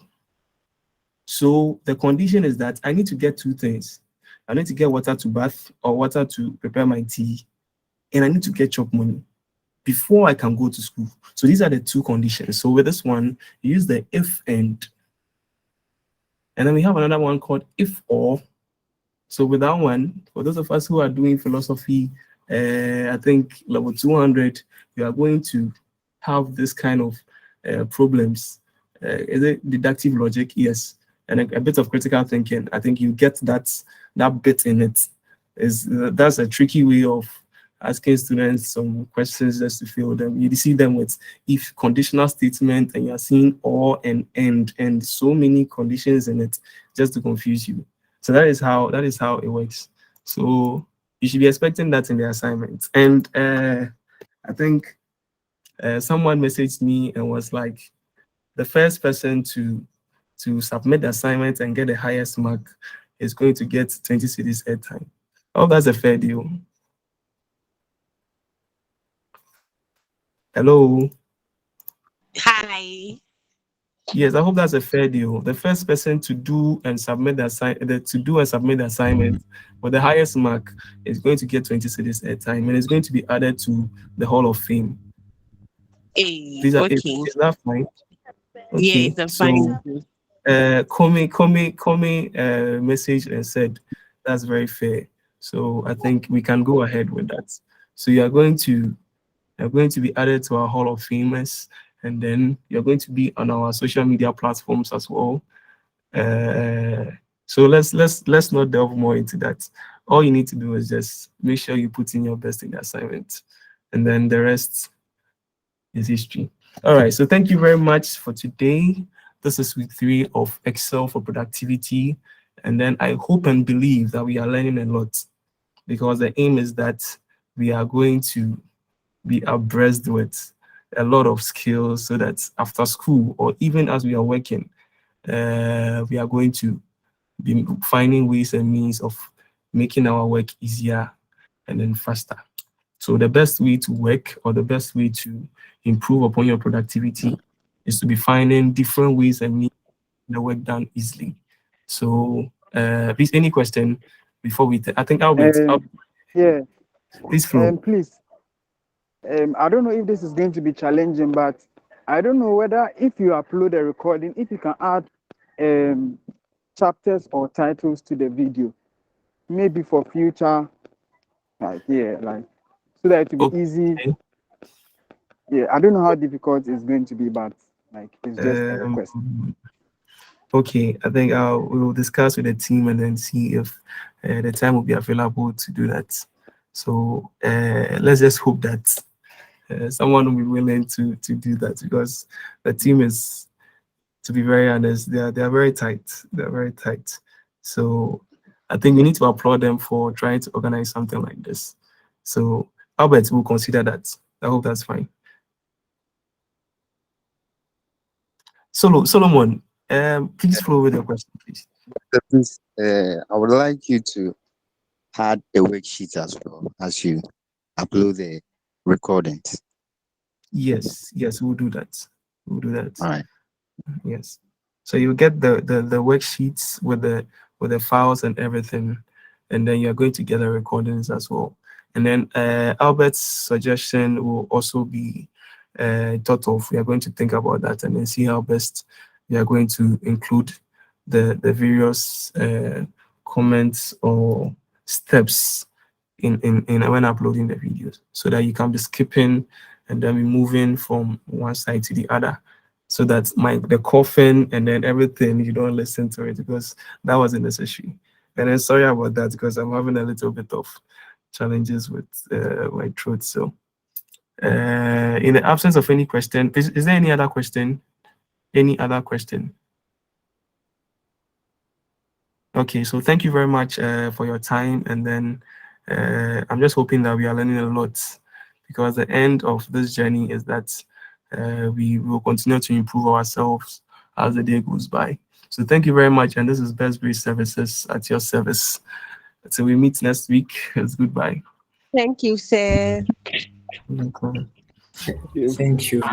So the condition is that I need to get two things. I need to get water to bath or water to prepare my tea, and I need to get chop money before I can go to school. So these are the two conditions. So with this one, you use the if and then we have another one called if or. So with that one, for those of us who are doing philosophy, I think level 200, you are going to have this kind of problems. Is it deductive logic? Yes. and a bit of critical thinking, I think you get that bit in it. That's a tricky way of asking students some questions just to feel them. You see them with if conditional statement, and you're seeing or and so many conditions in it just to confuse you. So that is how it works. So you should be expecting that in the assignment. And I think someone messaged me and was like, the first person to submit the assignment and get the highest mark is going to get 20 cedis airtime. Oh, that's a fair deal. Hello. Hi. Yes, I hope that's a fair deal. The first person to do and submit the assignment with the highest mark is going to get 20 cedis airtime, and it's going to be added to the Hall of Fame. Hey, Is okay. that fine? Yeah, Okay, it's so fine. Komi message and said that's very fair. So I think we can go ahead with that. So you're going to be added to our Hall of Famers, and then you're going to be on our social media platforms as well. So let's not delve more into that. All you need to do is just make sure you put in your best in the assignment, and then the rest is history. All right, so thank you very much for today. This is week 3 of Excel for Productivity. And then I hope and believe that we are learning a lot, because the aim is that we are going to be abreast with a lot of skills, so that after school or even as we are working, we are going to be finding ways and means of making our work easier and then faster. So the best way to work, or the best way to improve upon your productivity, is to be finding different ways and means the work done easily. So please, any question before we I think Albert, Yeah. please flow. Please. I don't know if this is going to be challenging, but I don't know whether if you upload a recording, if you can add chapters or titles to the video, maybe for future, like so that it will be easy. Yeah, I don't know how difficult it's going to be, but like it's just a request. Okay, I think we will discuss with the team and then see if the time will be available to do that. So let's just hope that someone will be willing to do that, because the team is, to be very honest, they are very tight. They're very tight. So I think we need to applaud them for trying to organize something like this. So Albert will consider that. I hope that's fine. Solomon, please flow with your question, please. Please, I would like you to add the worksheet as well as you upload the recordings. Yes, we'll do that. We'll do that. All right. Yes. So you get the worksheets with the files and everything, and then you're going to get the recordings as well. And then Albert's suggestion will also be thought of. We are going to think about that and then see how best we are going to include the various comments or steps in when uploading the videos, so that you can be skipping and then be moving from one side to the other, so that the coughing and then everything, you don't listen to it, because that wasn't necessary. And then sorry about that, because I'm having a little bit of challenges with my throat. So in the absence of any question, is there any other question? Any other question? Okay, so thank you very much for your time. And then I'm just hoping that we are learning a lot, because the end of this journey is that we will continue to improve ourselves as the day goes by. So thank you very much. And this is Best Breed Services at your service. So we meet next week. It's goodbye. Thank you, sir. No problem. Thank you.